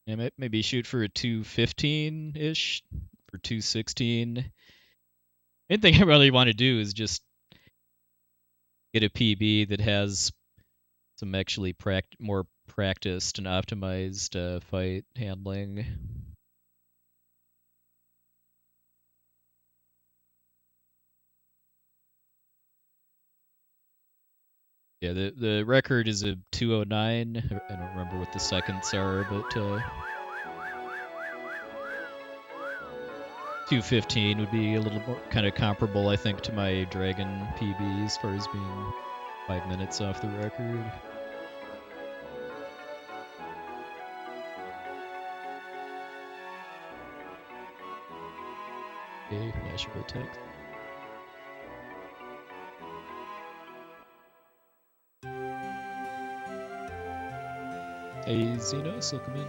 Yeah, maybe shoot for a 215-ish, for 216. Main thing I really want to do is just get a PB that has some actually more practiced and optimized fight handling. Yeah, the record is a 209. I don't remember what the seconds are, but 215 would be a little more kind of comparable, I think, to my Dragon PB as far as being 5 minutes off the record. Okay, Mashable Text. Hey, Xenos, welcome in.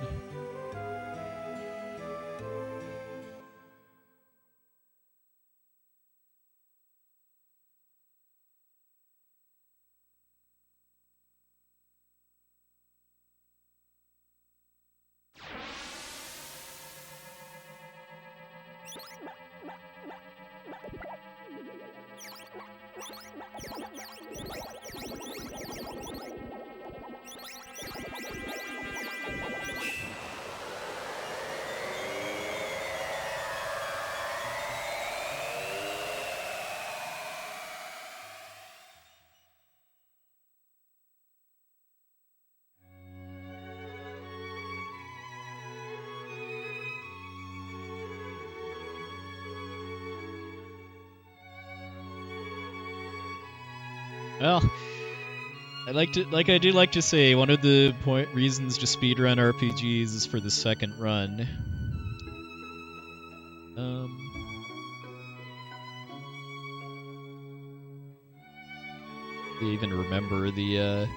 Well, I do like to say, one of the reasons to speedrun RPGs is for the second run. I even remember the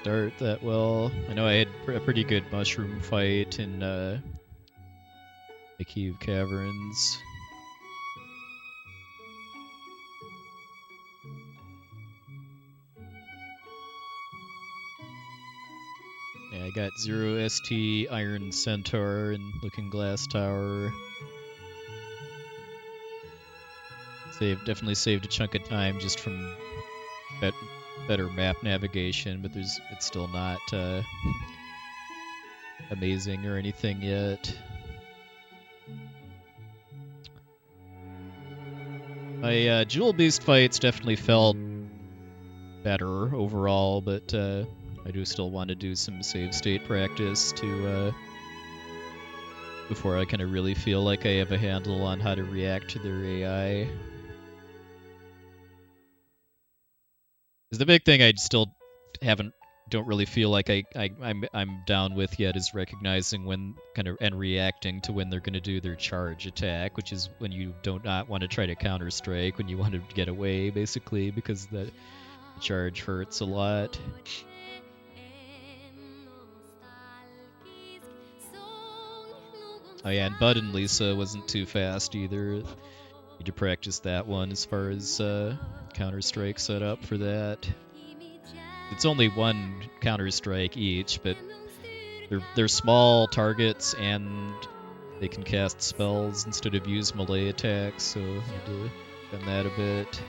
start that well. I know I had a pretty good mushroom fight in the Cave Caverns. Yeah, I got 0 ST Iron Centaur and Looking Glass Tower. Definitely saved a chunk of time just from better map navigation, but it's still not amazing or anything yet. My Jewel Beast fights definitely felt better overall, but I do still want to do some save state practice to before I kind of really feel like I have a handle on how to react to their AI. Because the big thing I still don't really feel like I'm down with yet is recognizing when and reacting to when they're going to do their charge attack, which is when you do not want to try to counter strike, when you want to get away basically, because the charge hurts a lot. Oh yeah, and Bud and Lisa wasn't too fast either. Need to practice that one as far as counter strike setup for that. it's only one Counter-Strike each, but they're small targets and they can cast spells instead of use melee attacks, so I need to defend that a bit.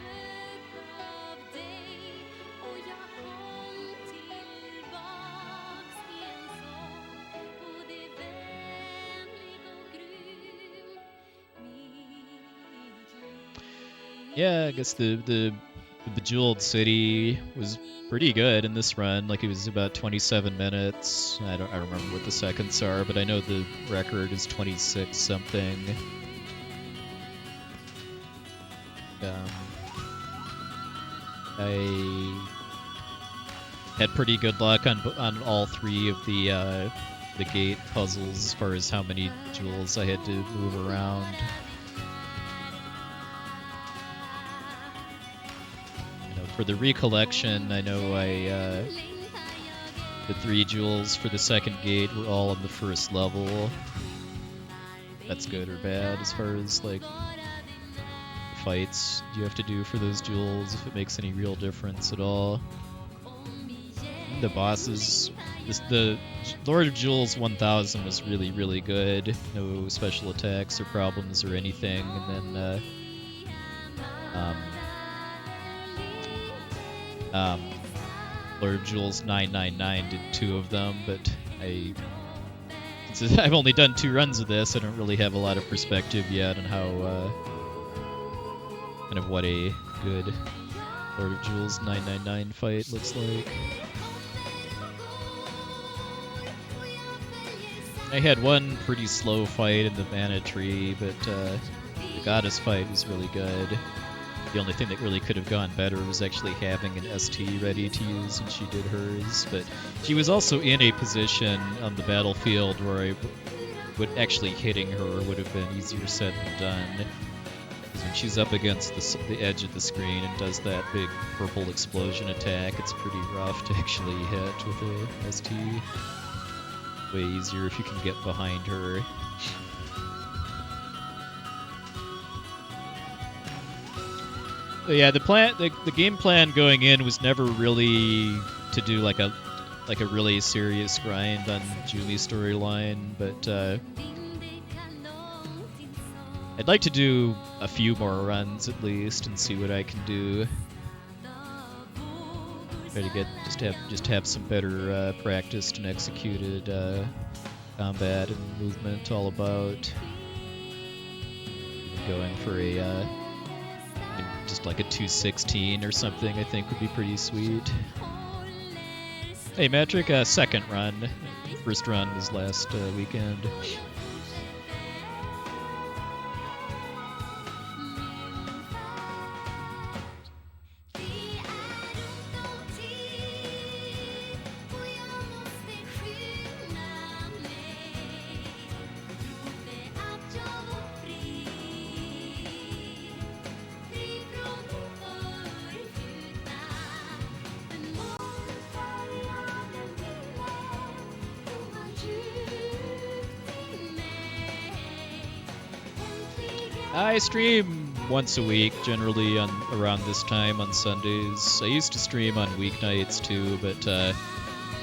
Yeah, I guess the Bejewelled City was pretty good in this run. Like, it was about 27 minutes. I remember what the seconds are, but I know the record is 26 something. I had pretty good luck on all three of the gate puzzles as far as how many jewels I had to move around. For the recollection, I know the 3 jewels for the second gate were all on the first level. That's good or bad as far as like the fights you have to do for those jewels, if it makes any real difference at all. The bosses, the Lord of Jewels 1000 was really, really good. No special attacks or problems or anything, and then Lord of Jewels 999 did 2 of them, but since I've only done 2 runs of this, I don't really have a lot of perspective yet on how kind of what a good Lord of Jewels 999 fight looks like. I had one pretty slow fight in the Mana tree, but the Goddess fight was really good. The only thing that really could have gone better was actually having an ST ready to use when she did hers, but she was also in a position on the battlefield where actually hitting her would have been easier said than done. Because when she's up against the edge of the screen and does that big purple explosion attack, it's pretty rough to actually hit with a ST. Way easier if you can get behind her. But yeah, the game plan going in was never really to do like a really serious grind on Jumi's storyline, but I'd like to do a few more runs at least and see what I can do. Try to get just have some better practiced and executed combat and movement all about. Going for a just like a 216 or something, I think would be pretty sweet. Hey Metric, second run. First run was last weekend. I stream once a week, generally around this time on Sundays. I used to stream on weeknights too, but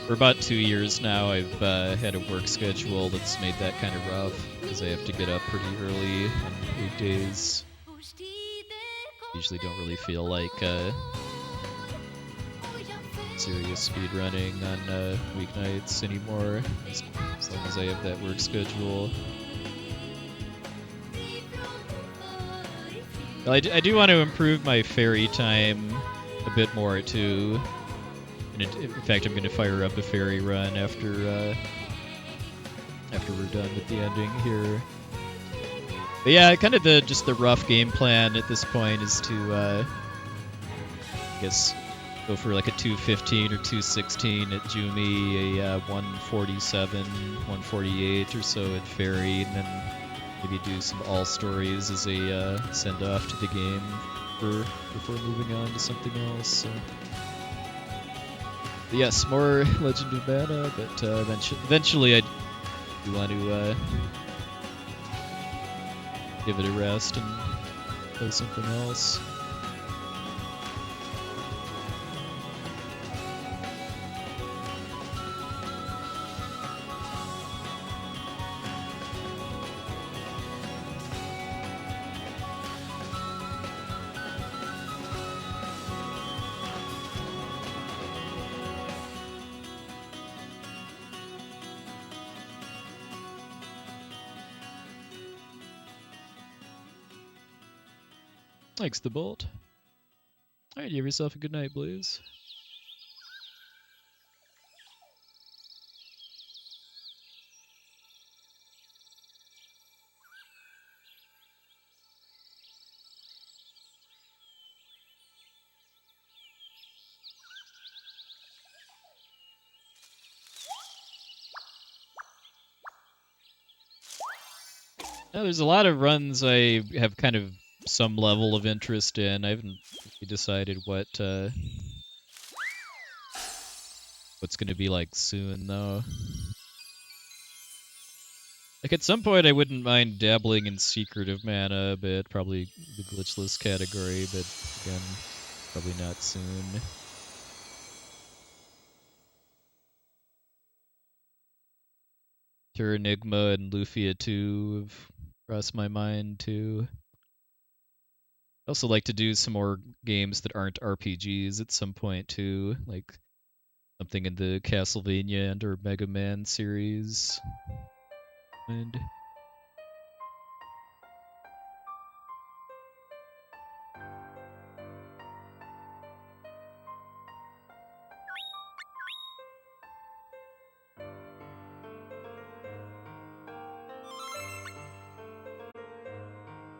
for about 2 years now I've had a work schedule that's made that kind of rough, because I have to get up pretty early on weekdays. Usually don't really feel like serious speedrunning on weeknights anymore, as long as I have that work schedule. I do want to improve my ferry time a bit more too. And in fact, I'm going to fire up a ferry run after we're done with the ending here. But yeah, kind of just the rough game plan at this point is to I guess go for like a 215 or 216 at Jumi, a 147, 148 or so at ferry, and then maybe do some all stories as a send off to the game before moving on to something else. So. But yes, more Legend of Mana, but eventually I do want to give it a rest and play something else. Thanks, the bolt. Alright, you have yourself a good night, Blaze. Now, there's a lot of runs I have kind of some level of interest in. I haven't really decided what's going to be like soon, though. Like, at some point, I wouldn't mind dabbling in Secret of Mana, but probably the glitchless category, but again, probably not soon. Enigma and Lufia 2 have crossed my mind, too. I also like to do some more games that aren't RPGs at some point, too, like something in the Castlevania and or Mega Man series. And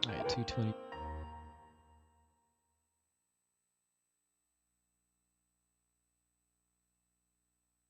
alright, 220.